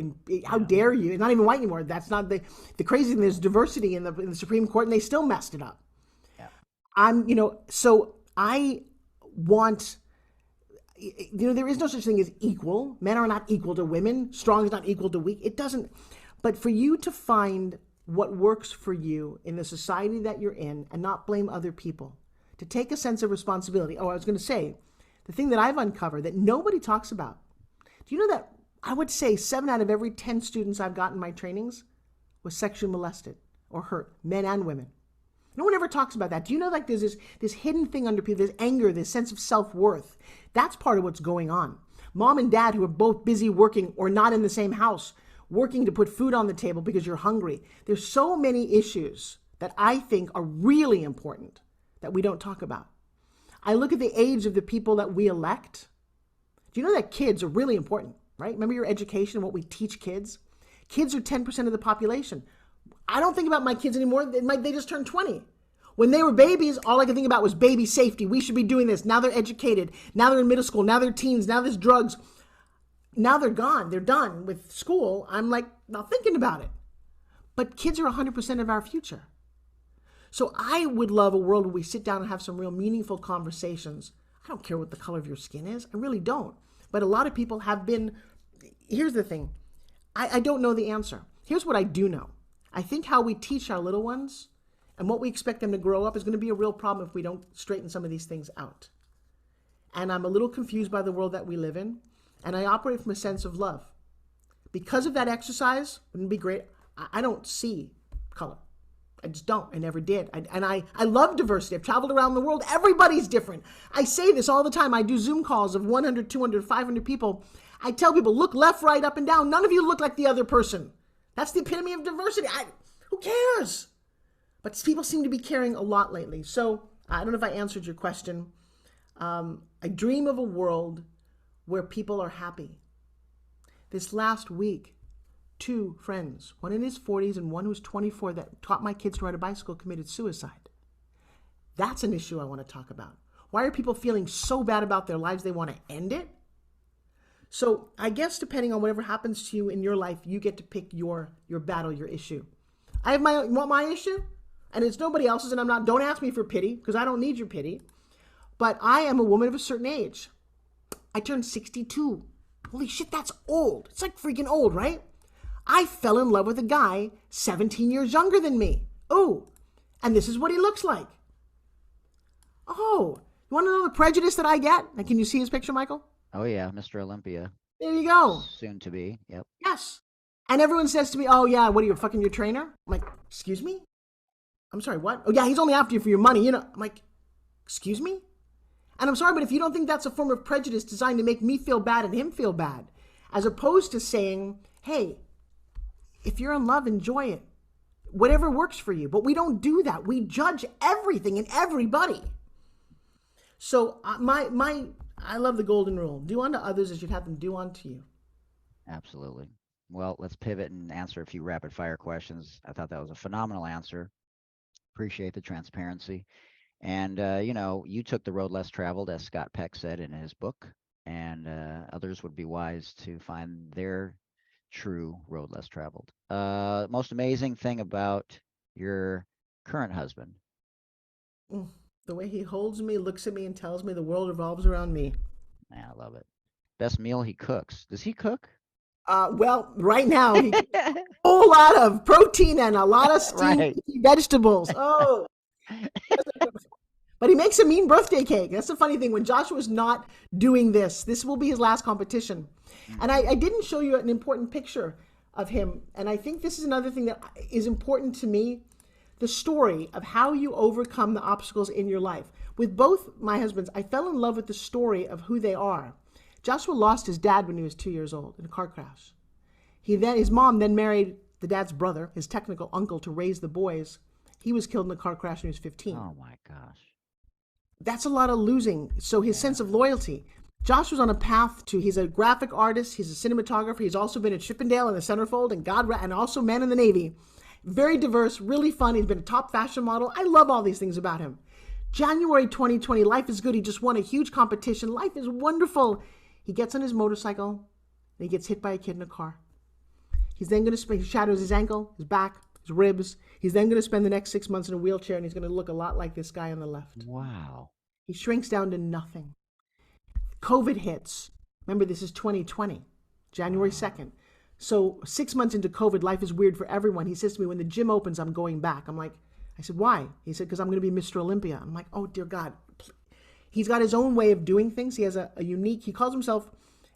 how dare you? It's not even white anymore. That's not the crazy thing. There's diversity in the Supreme Court and they still messed it up. Yeah. So I want... there is no such thing as equal. Men are not equal to women. Strong is not equal to weak. It doesn't. But for you to find what works for you in the society that you're in and not blame other people, to take a sense of responsibility. Oh, I was going to say, the thing that I've uncovered that nobody talks about. Do you know that I would say 7 out of every 10 students I've got in my trainings was sexually molested or hurt, men and women. No one ever talks about that. Do you know, like, there's this hidden thing under people, there's anger, this sense of self-worth. That's part of what's going on. Mom and dad who are both busy working or not in the same house, working to put food on the table because you're hungry. There's so many issues that I think are really important that we don't talk about. I look at the age of the people that we elect. Do you know that kids are really important, right? Remember your education, what we teach kids? Kids are 10% of the population. I don't think about my kids anymore. They just turned 20. When they were babies, all I could think about was baby safety. We should be doing this. Now they're educated. Now they're in middle school. Now they're teens. Now there's drugs. Now they're gone. They're done with school. I'm like not thinking about it. But kids are 100% of our future. So I would love a world where we sit down and have some real meaningful conversations. I don't care what the color of your skin is. I really don't. But a lot of people have been. Here's the thing. I don't know the answer. Here's what I do know. I think how we teach our little ones and what we expect them to grow up is going to be a real problem if we don't straighten some of these things out. And I'm a little confused by the world that we live in. And I operate from a sense of love. Because of that exercise, wouldn't it be great? I don't see color. I just don't. I never did. I love diversity. I've traveled around the world. Everybody's different. I say this all the time. I do Zoom calls of 100, 200, 500 people. I tell people, look left, right, up, and down. None of you look like the other person. That's the epitome of diversity. Who cares? But people seem to be caring a lot lately. So I don't know if I answered your question. I dream of a world where people are happy. This last week, 2 friends, one in his 40s and one who's 24 that taught my kids to ride a bicycle, committed suicide. That's an issue I want to talk about. Why are people feeling so bad about their lives they want to end it? So I guess depending on whatever happens to you in your life, you get to pick your battle, your issue. I have you want my issue? And it's nobody else's, and don't ask me for pity, because I don't need your pity. But I am a woman of a certain age. I turned 62. Holy shit, that's old. It's like freaking old, right? I fell in love with a guy 17 years younger than me. Oh, and this is what he looks like. Oh, you want to know the prejudice that I get? And can you see his picture, Michael? Oh, yeah, Mr. Olympia. There you go. Soon to be, yep. Yes. And everyone says to me, oh, yeah, what are you, fucking your trainer? I'm like, excuse me? I'm sorry, what? Oh, yeah, he's only after you for your money, you know. I'm like, excuse me? And I'm sorry, but if you don't think that's a form of prejudice designed to make me feel bad and him feel bad, as opposed to saying, hey, if you're in love, enjoy it. Whatever works for you. But we don't do that. We judge everything and everybody. So I love the golden rule. Do unto others as you'd have them do unto you. Absolutely. Well, let's pivot and answer a few rapid fire questions. I thought that was a phenomenal answer. Appreciate the transparency. And, you took the road less traveled, as Scott Peck said in his book, and others would be wise to find their true road less traveled. Most amazing thing about your current husband? The way he holds me, looks at me, and tells me the world revolves around me. Yeah, I love it. Best meal he cooks. Does he cook? Well, right now, he a whole lot of protein and a lot of steamed vegetables. Oh. But he makes a mean birthday cake. That's the funny thing. When Joshua's not doing this will be his last competition. And I didn't show you an important picture of him. And I think this is another thing that is important to me. The story of how you overcome the obstacles in your life. With both my husbands, I fell in love with the story of who they are. Joshua lost his dad when he was 2 years old in a car crash. His mom then married the dad's brother, his technical uncle, to raise the boys. He was killed in a car crash when he was 15. Oh my gosh. That's a lot of losing. So his sense of loyalty. Josh was on a path he's a graphic artist, he's a cinematographer, he's also been at Chippendale and the Centerfold and also Man in the Navy. Very diverse, really fun. He's been a top fashion model. I love all these things about him. January 2020, life is good. He just won a huge competition. Life is wonderful. He gets on his motorcycle and he gets hit by a kid in a car. He's then going to he shatters his ankle, his back, his ribs. He's then going to spend the next 6 months in a wheelchair, and he's going to look a lot like this guy on the left. Wow. He shrinks down to nothing. COVID hits. Remember, this is 2020, January 2nd. So 6 months into COVID, life is weird for everyone. He says to me, when the gym opens, I'm going back. I said, why? He said, because I'm going to be Mr. Olympia. I'm like, oh, dear God. He's got his own way of doing things. He has a unique, he calls himself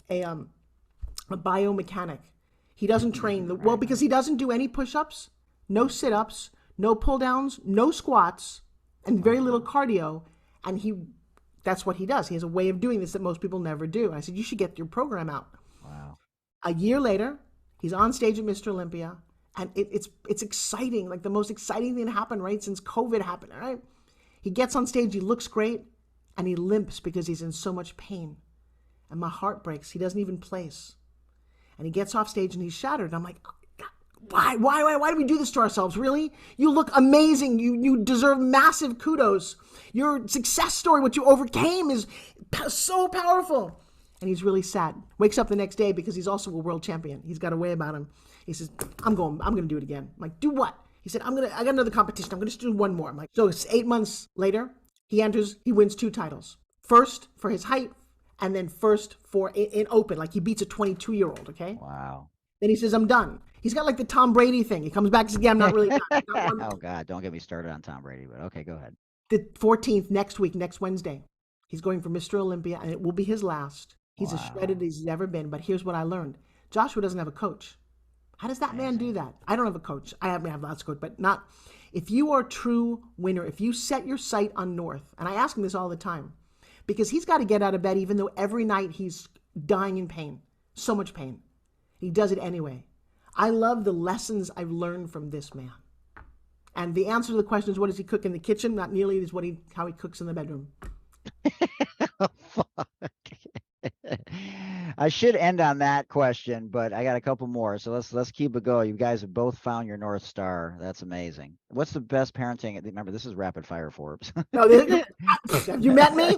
a biomechanic. He doesn't train, because he doesn't do any push-ups, no sit-ups, no pull-downs, no squats, and very little cardio. And that's what he does. He has a way of doing this that most people never do. I said, you should get your program out. Wow. A year later, he's on stage at Mr. Olympia, and it's exciting, like the most exciting thing to happen, right, since COVID happened, all right? He gets on stage, he looks great, and he limps because he's in so much pain. And my heart breaks. He doesn't even place. And he gets off stage and he's shattered. And I'm like, why do we do this to ourselves? Really? You look amazing. You deserve massive kudos. Your success story, what you overcame, is so powerful. And he's really sad. Wakes up the next day because he's also a world champion. He's got a way about him. He says, I'm going to do it again. I'm like, do what? He said, I got another competition. I'm going to do one more. I'm like, so it's 8 months later, he wins 2 titles. First for his height, and then first in open. Like, he beats a 22-year-old, okay? Wow. Then he says, I'm done. He's got like the Tom Brady thing. He comes back and says, yeah, I'm not really done. Oh, God, don't get me started on Tom Brady, but okay, go ahead. The 14th, next Wednesday, he's going for Mr. Olympia, and it will be his last. He's as shredded as he's ever been, but here's what I learned. Joshua doesn't have a coach. How does that man do that? I don't have a coach. I have lots of coach, but not. If you are a true winner, if you set your sight on north, and I ask him this all the time, because he's got to get out of bed even though every night he's dying in pain, so much pain. He does it anyway. I love the lessons I've learned from this man. And the answer to the question is, what does he cook in the kitchen? Not nearly as how he cooks in the bedroom. Fuck. I should end on that question, but I got a couple more. So let's keep it going. You guys have both found your North Star. That's amazing. What's the best parenting? Remember, this is rapid fire, Forbes. No, have you met me?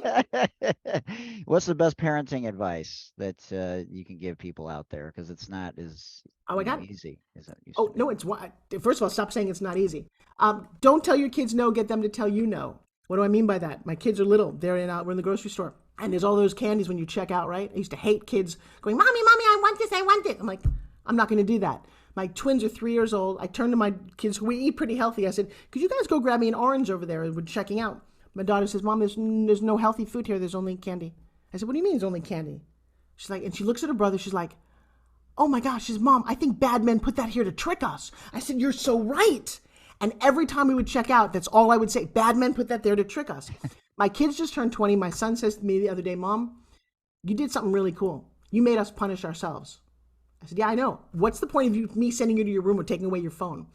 What's the best parenting advice that you can give people out there? Because it's not as easy as it used to be. No, it's first of all, stop saying it's not easy. Don't tell your kids no, get them to tell you no. What do I mean by that? My kids are little. We're in the grocery store. And there's all those candies when you check out, right? I used to hate kids going, Mommy, I want this, I want it. I'm like, I'm not going to do that. My twins are 3 years old. I turned to my kids, who we eat pretty healthy. I said, could you guys go grab me an orange over there? We're checking out. My daughter says, Mom, there's no healthy food here. There's only candy. I said, what do you mean there's only candy? She's like, and she looks at her brother. She's like, oh my gosh, she's Mom, I think bad men put that here to trick us. I said, you're so right. And every time we would check out, that's all I would say. Bad men put that there to trick us. My kids just turned 20. My son says to me the other day, Mom, you did something really cool. You made us punish ourselves. I said, yeah, I know. What's the point of me sending you to your room or taking away your phone?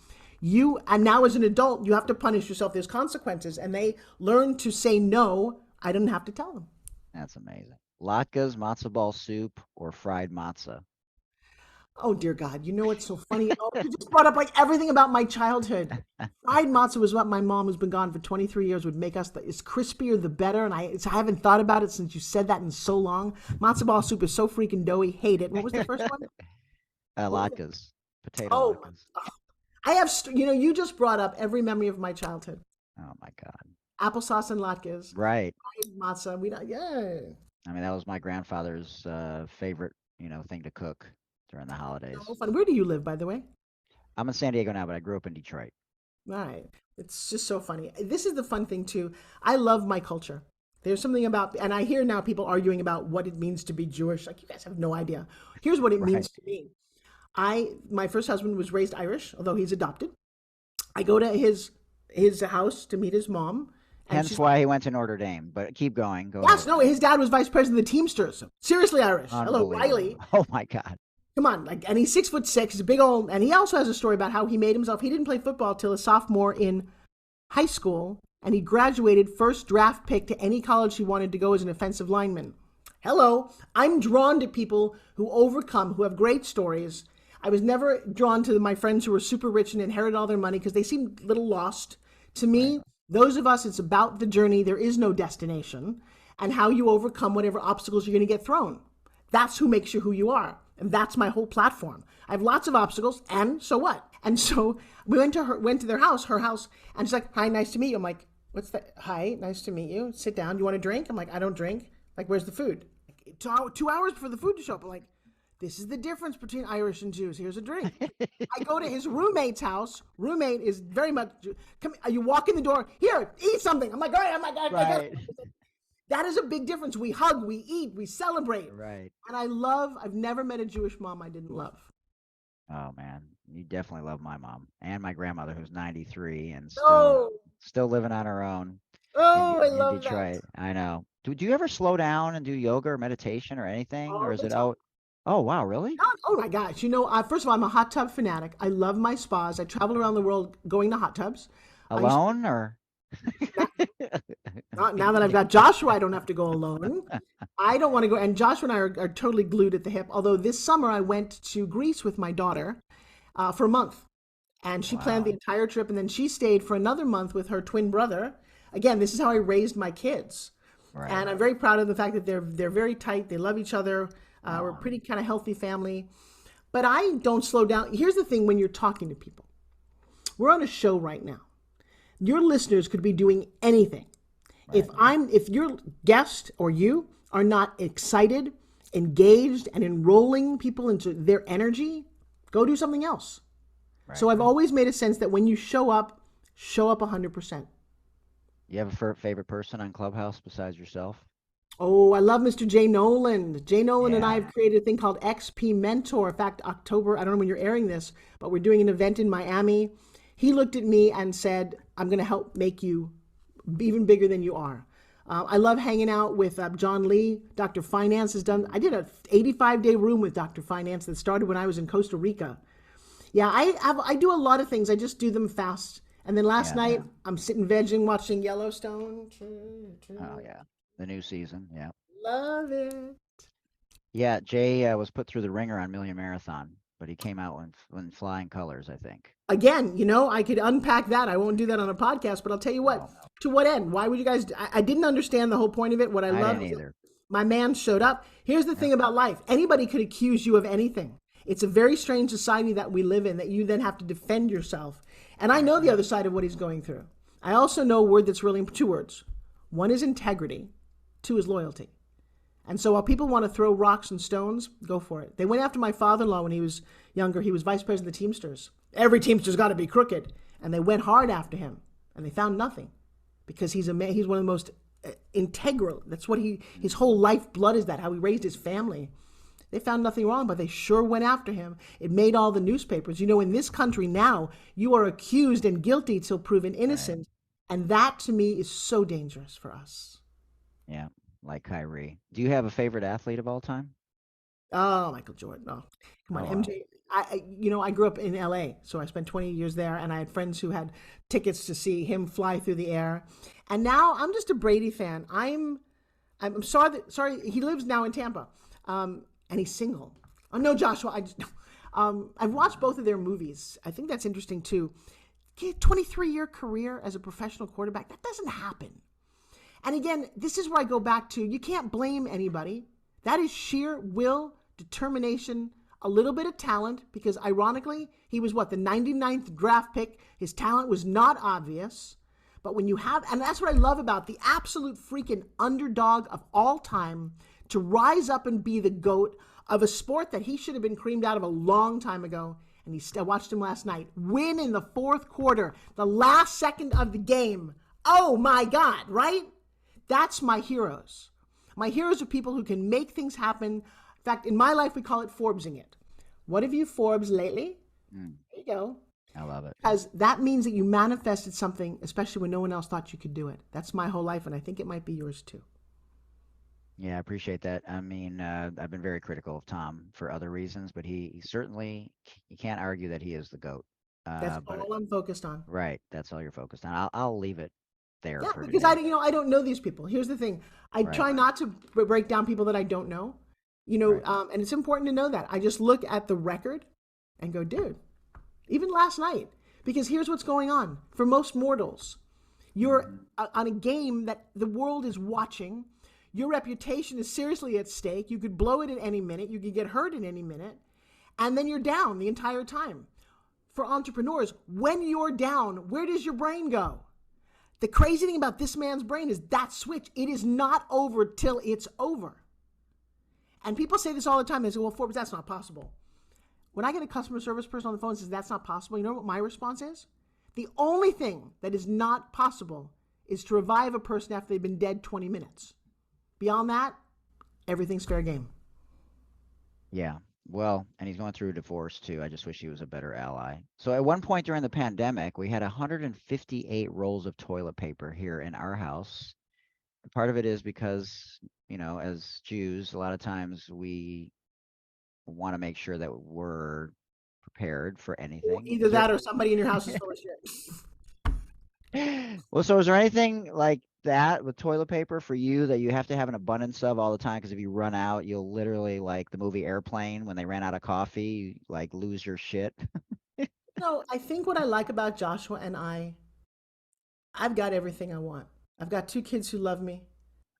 And now as an adult, you have to punish yourself. There's consequences. And they learn to say no. I didn't have to tell them. That's amazing. Latkes, matzo ball soup, or fried matzah? Oh, dear God. You know what's so funny? Oh, you just brought up like everything about my childhood. Fried matzah was what my mom, who's been gone for 23 years, would make us. It's crispier, the better. And I haven't thought about it since you said that in so long. Matzo ball soup is so freaking doughy. Hate it. What was the first one? Latkes. Potato latkes. I have, you just brought up every memory of my childhood. Oh, my God. Applesauce and latkes. Right. Fried matzah. Yeah. I mean, that was my grandfather's favorite, thing to cook during the holidays. Oh, fun. Where do you live, by the way? I'm in San Diego now, but I grew up in Detroit. Right. It's just so funny. This is the fun thing, too. I love my culture. There's something about, and I hear now people arguing about what it means to be Jewish. Like, you guys have no idea. Here's what it means to me. My first husband was raised Irish, although he's adopted. I go to his house to meet his mom. Hence why he went to Notre Dame. But keep going. Go yes, ahead. No, his dad was vice president of the Teamsters. Seriously Irish. Hello, Riley. Oh, my God. Come on, and he's 6'6". He's a big old, and he also has a story about how he made himself. He didn't play football till a sophomore in high school, and he graduated first draft pick to any college he wanted to go as an offensive lineman. Hello, I'm drawn to people who overcome, who have great stories. I was never drawn to my friends who were super rich and inherited all their money because they seemed a little lost. To me, those of us, it's about the journey. There is no destination, and how you overcome whatever obstacles you're going to get thrown. That's who makes you who you are. And that's my whole platform. I have lots of obstacles, and so what? And so we went to their house, her house, and she's like, hi, nice to meet you. I'm like, what's that? Hi, nice to meet you. Sit down. You want a drink? I'm like, I don't drink. Like, where's the food? Like, 2 hours for the food to show up. I'm like, this is the difference between Irish and Jews. Here's a drink. I go to his roommate's house. Roommate is very much, you walk in the door, here, eat something. I'm like, all right, I'm like, right. That is a big difference. We hug, we eat, we celebrate. Right. And I've never met a Jewish mom I didn't love. Oh, man. You definitely love my mom and my grandmother, who's 93 and still living on her own. I love Detroit. That. I know. Do you ever slow down and do yoga or meditation or anything? Or is it out? Oh, wow. Really? Oh, my gosh. First of all, I'm a hot tub fanatic. I love my spas. I travel around the world going to hot tubs. Alone or? Now that I've got Joshua, I don't have to go alone. I don't want to go. And Joshua and I are totally glued at the hip. Although this summer I went to Greece with my daughter for a month. And she planned the entire trip. And then she stayed for another month with her twin brother. Again, this is how I raised my kids. Right. And I'm very proud of the fact that they're very tight. They love each other. We're a pretty kind of healthy family. But I don't slow down. Here's the thing when you're talking to people. We're on a show right now. Your listeners could be doing anything. Right. If your guest or you are not excited, engaged, and enrolling people into their energy, go do something else. Right. So I've always made a sense that when you show up 100%. You have a favorite person on Clubhouse besides yourself? Oh, I love Mr. Jay Nolan. Jay Nolan and I have created a thing called XP Mentor. In fact, October, I don't know when you're airing this, but we're doing an event in Miami. He looked at me and said, I'm going to help make you even bigger than you are. I love hanging out with John Lee. Dr. Finance has done, I did an 85-day room with Dr. Finance that started when I was in Costa Rica. Yeah, I do a lot of things. I just do them fast. And then last night, I'm sitting vegging, watching Yellowstone. Oh, yeah. The new season. Yeah. Love it. Yeah. Jay was put through the ringer on Million Marathon, but he came out in flying colors, I think. Again, I could unpack that. I won't do that on a podcast, but I'll tell you what. No. To what end? Why would you guys? I didn't understand the whole point of it. What I loved didn't either. My man showed up. Here's the thing about life. Anybody could accuse you of anything. It's a very strange society that we live in, that you then have to defend yourself. And I know the other side of what he's going through. I also know a word that's really 2 words. 1 is integrity. 2 is loyalty. And so while people want to throw rocks and stones, go for it. They went after my father-in-law when he was younger. He was vice president of the Teamsters. Every Teamster's got to be crooked. And they went hard after him. And they found nothing. Because he's one of the most integral. That's what his whole life blood is that, how he raised his family. They found nothing wrong, but they sure went after him. It made all the newspapers. In this country now, you are accused and guilty till proven innocent. Right. And that, to me, is so dangerous for us. Yeah, like Kyrie. Do you have a favorite athlete of all time? Oh, Michael Jordan. Oh, come on, MJ. I grew up in LA, so I spent 20 years there, and I had friends who had tickets to see him fly through the air. And now I'm just a Brady fan. I'm sorry, he lives now in Tampa. And he's single. Oh, no, Joshua. I've watched both of their movies. I think that's interesting, too. 23-year career as a professional quarterback, that doesn't happen. And again, this is where I go back to, you can't blame anybody. That is sheer will, determination, a little bit of talent, because ironically, he was the 99th draft pick. His talent was not obvious. But when you have, and that's what I love about the absolute freaking underdog of all time, to rise up and be the GOAT of a sport that he should have been creamed out of a long time ago. And I watched him last night win in the 4th quarter, the last second of the game. Oh my God, right? That's my heroes. My heroes are people who can make things happen. In fact, in my life, we call it Forbesing it. What have you Forbes lately? There you go. I love it. Because that means that you manifested something, especially when no one else thought you could do it. That's my whole life, and I think it might be yours too. Yeah, I appreciate that. I mean, I've been very critical of Tom for other reasons, but he certainly, you can't argue that he is the GOAT. That's all I'm focused on. Right. That's all you're focused on. I'll leave it there. Yeah, for because today. I don't know these people. Here's the thing. I try not to break down people that I don't know, and it's important to know that. I just look at the record and go, dude, even last night, because here's what's going on. For most mortals, you're on a game that the world is watching. Your reputation is seriously at stake. You could blow it at any minute. You could get hurt at any minute. And then you're down the entire time. For entrepreneurs, when you're down, where does your brain go? The crazy thing about this man's brain is that switch. It is not over till it's over. And people say this all the time. They say, well, Forbes, that's not possible. When I get a customer service person on the phone and says that's not possible, you know what my response is? The only thing that is not possible is to revive a person after they've been dead 20 minutes. Beyond that, everything's fair game. Yeah. Well, and he's going through a divorce too. I just wish he was a better ally. So at one point during the pandemic, we had 158 rolls of toilet paper here in our house. Part of it is because, as Jews, a lot of times we want to make sure that we're prepared for anything. Either that or somebody in your house is full of shit. Well, so is there anything like that with toilet paper for you that you have to have an abundance of all the time? Because if you run out, you'll literally, like the movie Airplane, when they ran out of coffee, you, lose your shit. No, I think what I like about Joshua and I've got everything I want. I've got 2 kids who love me.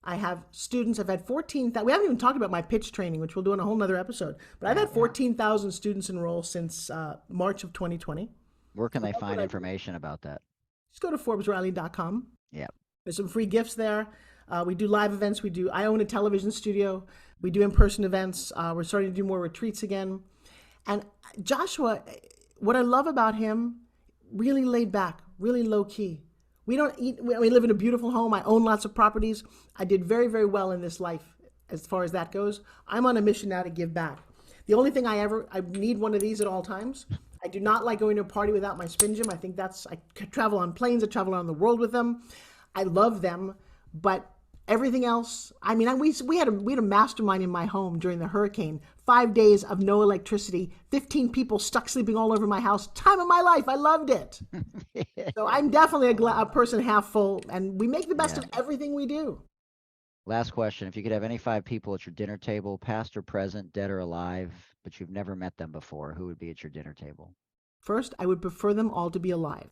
I have students. I've had 14,000. We haven't even talked about my pitch training, which we'll do in a whole nother episode. But I've had 14,000 students enroll since March of 2020. Where can they find information about that? Just go to ForbesRiley.com. Yeah. There's some free gifts there. We do live events. I own a television studio. We do in-person events. We're starting to do more retreats again. And Joshua, what I love about him, really laid back, really low key. We live in a beautiful home. I own lots of properties. I did very, very well in this life as far as that goes. I'm on a mission now to give back. The only thing I need one of these at all times. I do not like going to a party without my SpinGym. I think I travel on planes, I travel around the world with them. I love them, but everything else, I mean, we had a mastermind in my home during the hurricane. 5 days of no electricity, 15 people stuck sleeping all over my house. Time of my life. I loved it. So I'm definitely a person half full, and we make the best of everything we do. Last question. If you could have any 5 people at your dinner table, past or present, dead or alive, but you've never met them before, who would be at your dinner table? First, I would prefer them all to be alive.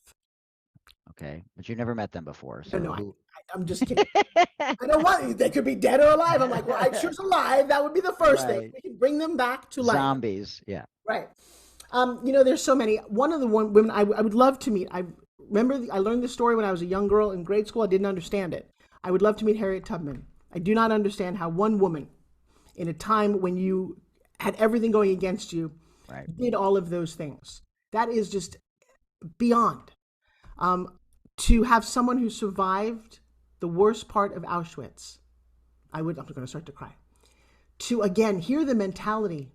Okay. But you've never met them before. So No, I'm just kidding. I don't want, they could be dead or alive. I'm like, well, I choose alive. That would be the first thing. We can bring them back to life. Zombies. Yeah. Right. There's so many. One of the women I would love to meet. I remember I learned this story when I was a young girl in grade school. I didn't understand it. I would love to meet Harriet Tubman. I do not understand how one woman, in a time when you had everything going against you, did all of those things. That is just beyond. To have someone who survived the worst part of Auschwitz, I'm going to start to cry. To, again, hear the mentality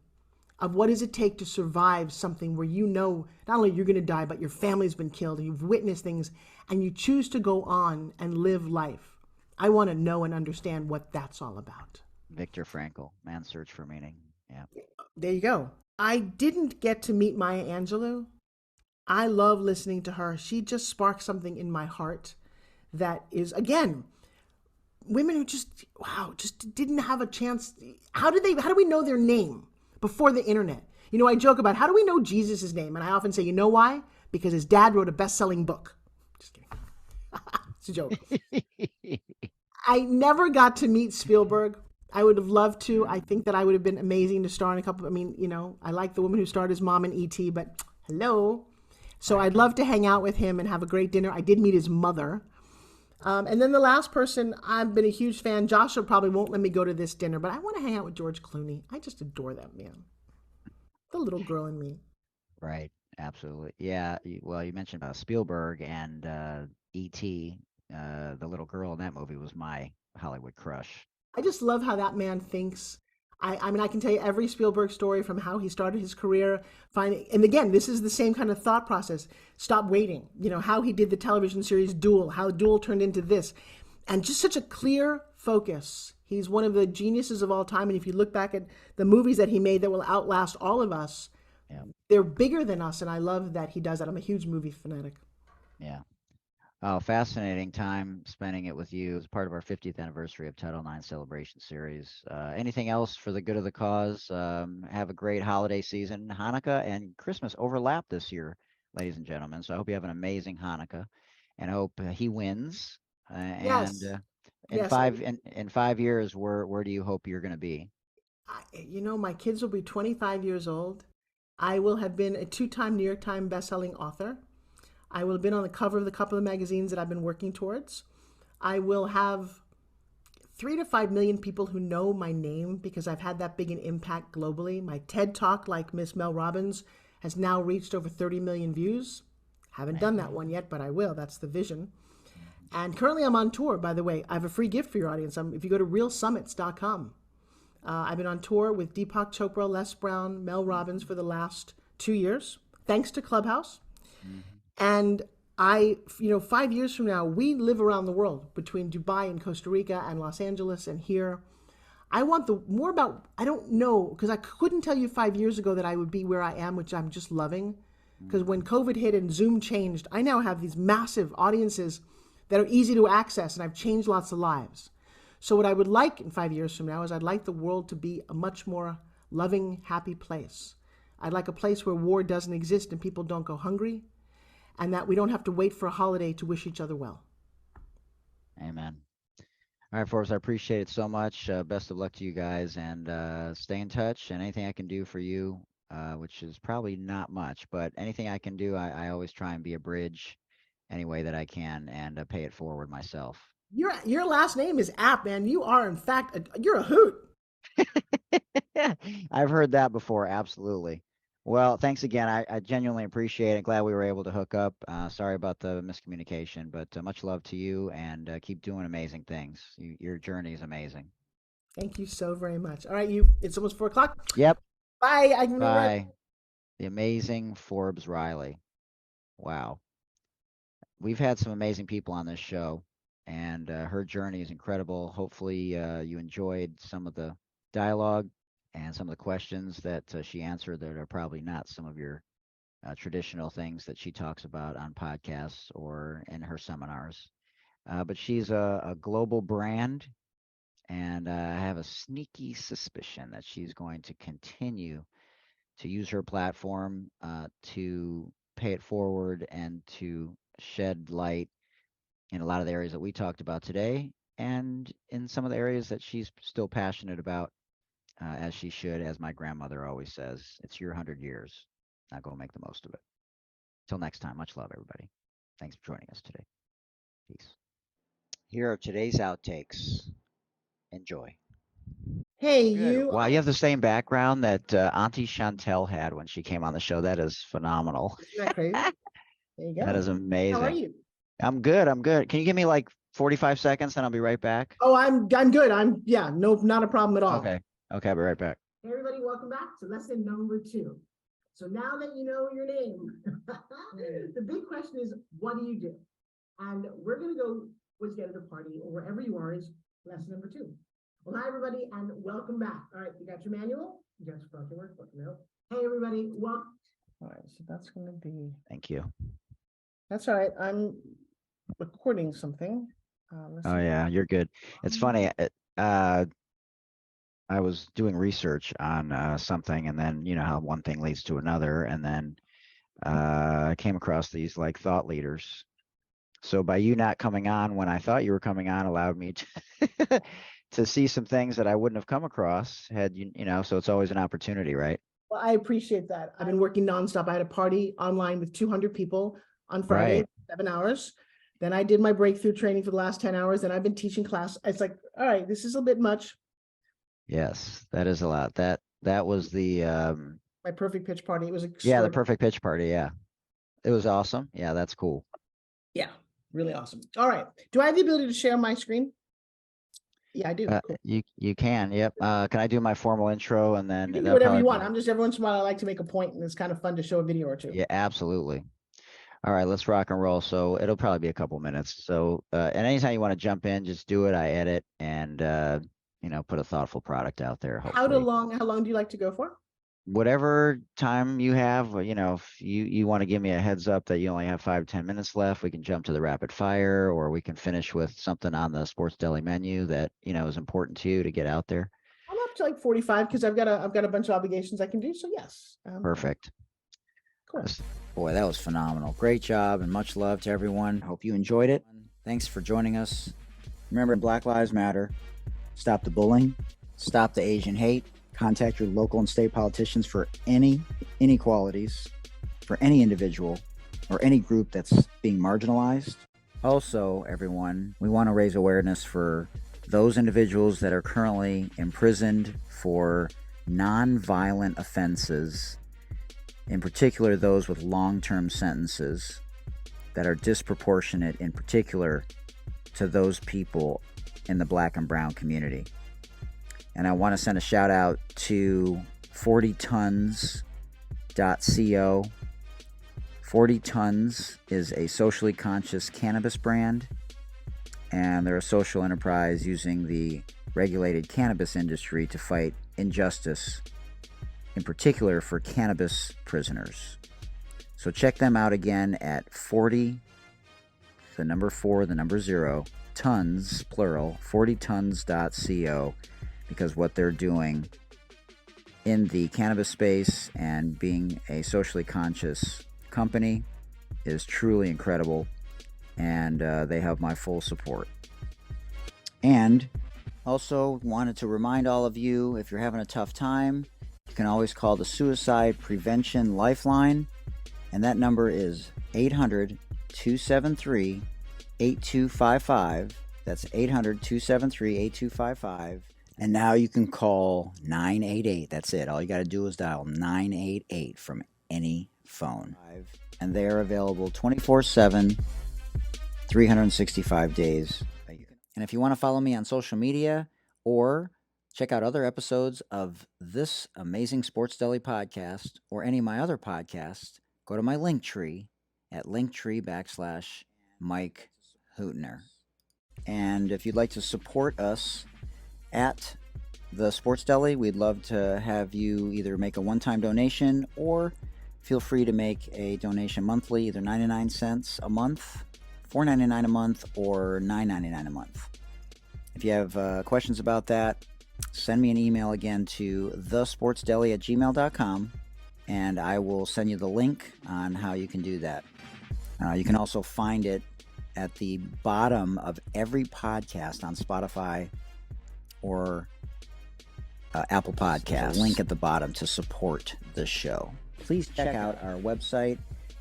of what does it take to survive something where you know not only you're going to die, but your family's been killed, and you've witnessed things, and you choose to go on and live life. I want to know and understand what that's all about. Viktor Frankl, Man's Search for Meaning. Yeah. There you go. I didn't get to meet Maya Angelou. I love listening to her. She just sparks something in my heart that is, again, women who just didn't have a chance. How do we know their name before the internet? I joke about, how do we know Jesus' name? And I often say, you know why? Because his dad wrote a best-selling book. Just kidding. It's a joke. I never got to meet Spielberg. I would have loved to. I think that I would have been amazing to star in a couple. I like the woman who starred as mom in E.T., but hello. So I'd love to hang out with him and have a great dinner. I did meet his mother. And then the last person, I've been a huge fan. Joshua probably won't let me go to this dinner, but I want to hang out with George Clooney. I just adore that man. The little girl in me. Right. Absolutely. Yeah. Well, you mentioned Spielberg and E.T. The little girl in that movie was my Hollywood crush. I just love how that man thinks. I mean, I can tell you every Spielberg story from how he started his career, and again, this is the same kind of thought process. Stop waiting. How he did the television series Duel, how Duel turned into this, and just such a clear focus. He's one of the geniuses of all time, and if you look back at the movies that he made that will outlast all of us, they're bigger than us, and I love that he does that. I'm a huge movie fanatic. Yeah. Oh, fascinating time spending it with you as part of our 50th anniversary of Title IX Celebration Series. Anything else for the good of the cause? Have a great holiday season. Hanukkah and Christmas overlap this year, ladies and gentlemen. So I hope you have an amazing Hanukkah, and I hope he wins. Yes. And in 5 years, where do you hope you're going to be? My kids will be 25 years old. I will have been a 2-time New York Times bestselling author. I will have been on the cover of the couple of magazines that I've been working towards. I will have 3 to 5 million people who know my name because I've had that big an impact globally. My TED Talk, like Miss Mel Robbins, has now reached over 30 million views. Haven't done that one yet, but I will. That's the vision. And currently I'm on tour, by the way. I have a free gift for your audience. If you go to realsummits.com, I've been on tour with Deepak Chopra, Les Brown, Mel Robbins for the last 2 years, thanks to Clubhouse. And 5 years from now, we live around the world between Dubai and Costa Rica and Los Angeles and here. I want I don't know, because I couldn't tell you 5 years ago that I would be where I am, which I'm just loving. Because when COVID hit and Zoom changed, I now have these massive audiences that are easy to access, and I've changed lots of lives. So what I would like in 5 years from now is I'd like the world to be a much more loving, happy place. I'd like a place where war doesn't exist and people don't go hungry, and that we don't have to wait for a holiday to wish each other well. Amen. All right, Forbes, I appreciate it so much. Best of luck to you guys, and stay in touch. And anything I can do for you, which is probably not much, but anything I can do, I always try and be a bridge any way that I can, and pay it forward myself. Your last name is App, man. You are, in fact, you're a hoot. I've heard that before. Absolutely. Well, thanks again. I genuinely appreciate it. Glad we were able to hook up. Sorry about the miscommunication, but much love to you, and keep doing amazing things. Your journey is amazing. Thank you so very much. All right, it's almost 4 o'clock. Yep. Bye. Bye. The amazing Forbes Riley. Wow. We've had some amazing people on this show, and her journey is incredible. Hopefully, you enjoyed some of the dialogue and some of the questions that she answered that are probably not some of your traditional things that she talks about on podcasts or in her seminars. But she's a global brand, and I have a sneaky suspicion that she's going to continue to use her platform to pay it forward and to shed light in a lot of the areas that we talked about today, and in some of the areas that she's still passionate about, as she should. As my grandmother always says, it's your 100 years. Now go make the most of it. Till next time, much love, everybody. Thanks for joining us today. Peace. Here are today's outtakes. Enjoy. Hey, Good. you. Wow, you have the same background that Auntie Chantel had when she came on the show. That is phenomenal. Isn't that crazy? There you go. That is amazing. How are you? I'm good. I'm good. Can you give me like 45 seconds and I'll be right back? Oh, I'm good. No, not a problem at all. Okay. Okay, I'll be right back. Hey everybody, welcome back to lesson number 2. So now that you know your name, the big question is, what do you do? And we're going to go with you at the party or wherever you are is lesson number 2. Well, hi everybody, and welcome back. All right, you got your manual? You got your fucking workbook. No. Hey everybody, welcome. All right, so that's going to be. Thank you. That's all right. I'm recording something. Oh yeah, you're good. It's funny. I was doing research on something, and then you know how one thing leads to another, and then I came across these like thought leaders. So by you not coming on when I thought you were coming on allowed me to to see some things that I wouldn't have come across had you know, so it's always an opportunity, right? Well, I appreciate that. I've been working nonstop. I had a party online with 200 people on Friday, Right. 7 hours. Then I did my breakthrough training for the last 10 hours. Then I've been teaching class. It's like, all right, this is a bit much. Yes, that is a lot. That was the My perfect pitch party. It was yeah, the extraordinary. perfect pitch party. Yeah, it was awesome. Yeah, that's cool. Yeah, really awesome. All right. Do I have the ability to share my screen? Yeah, I do. Cool. You can. Yep. Can I do my formal intro and then You can do that'll whatever probably you want. be- I'm just every once in a while I like to make a point, and it's kind of fun to show a video or two. Yeah, absolutely. All right, let's rock and roll. So it'll probably be a couple minutes. So and anytime you want to jump in, just do it. I edit and you know, put a thoughtful product out there. How Hopefully. long do you like to go for? Whatever time you have, you know, if you want to give me a heads up that you only have 5-10 minutes left, we can jump to the rapid fire, or we can finish with something on the sports deli menu that, you know, is important to you to get out there. I'm up to like 45 because I've got a bunch of obligations I can do. So yes. Perfect. Cool. Boy, that was phenomenal. Great job and much love to everyone. Hope you enjoyed it. Thanks for joining us. Remember, Black Lives Matter. Stop the bullying. Stop the Asian hate. Contact your local and state politicians for any inequalities, for any individual or any group that's being marginalized. Also, everyone, we want to raise awareness for those individuals that are currently imprisoned for non-violent offenses, in particular those with long-term sentences that are disproportionate, in particular to those people in the Black and brown community. And I want to send a shout out to 40tons.co. 40 Tons is a socially conscious cannabis brand, and they're a social enterprise using the regulated cannabis industry to fight injustice, in particular for cannabis prisoners. So check them out again at 40, the number 4, the number 0, tons, plural, 40tons.co, because what they're doing in the cannabis space and being a socially conscious company is truly incredible, and they have my full support. And also wanted to remind all of you, if you're having a tough time, you can always call the Suicide Prevention Lifeline, and that number is 800-273-8255. That's 800-273-8255. And now you can call 988. That's it. All you got to do is dial 988 from any phone. And they are available 24/7, 365 days. And if you want to follow me on social media or Check out other episodes of this amazing Sports Deli podcast or any of my other podcasts. Go to my link tree at linktree/Mike Hootner. And if you'd like to support us at the Sports Deli, we'd love to have you either make a one-time donation or feel free to make a donation monthly, either 99 cents a month, $4.99 a month, or $9.99 a month. If you have questions about that, send me an email again to thesportsdeli@gmail.com, and I will send you the link on how you can do that. You can also find it at the bottom of every podcast on Spotify or Apple Podcasts. Link at the bottom to support the show. Please check out our website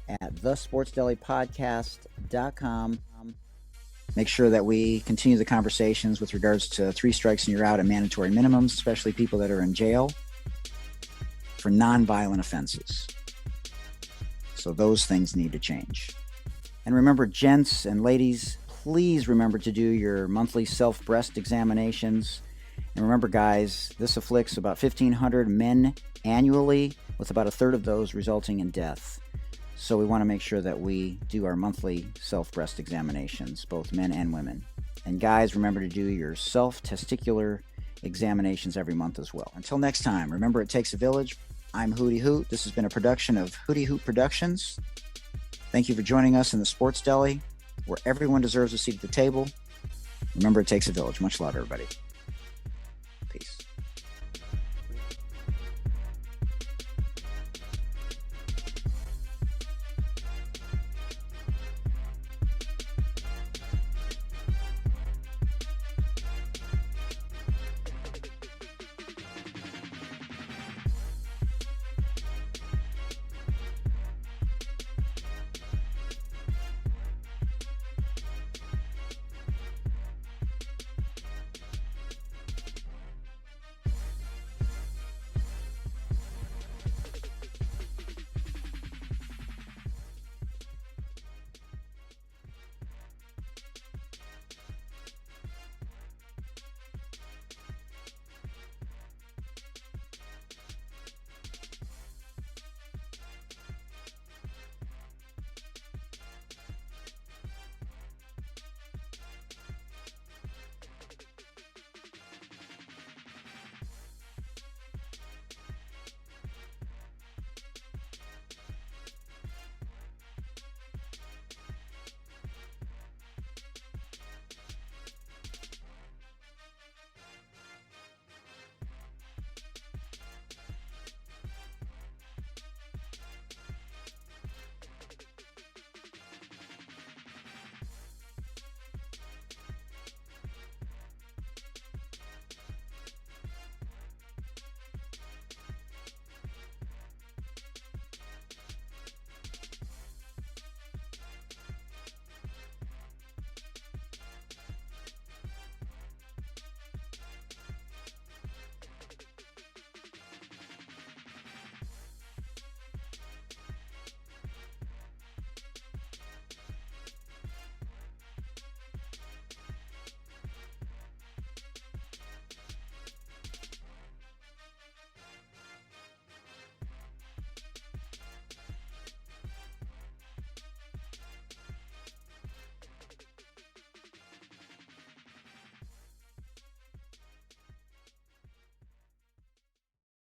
at thesportsdelipodcast.com. Make sure that we continue the conversations with regards to 3 strikes and you're out and mandatory minimums, especially people that are in jail for non-violent offenses. So those things need to change. And remember, gents and ladies, please remember to do your monthly self-breast examinations. And remember, guys, this afflicts about 1,500 men annually, with about a third of those resulting in death. So we want to make sure that we do our monthly self-breast examinations, both men and women. And guys, remember to do your self-testicular examinations every month as well. Until next time, remember, it takes a village. I'm Hootie Hoot. This has been a production of Hootie Hoot Productions. Thank you for joining us in the Sports Deli, where everyone deserves a seat at the table. Remember, it takes a village. Much love, everybody.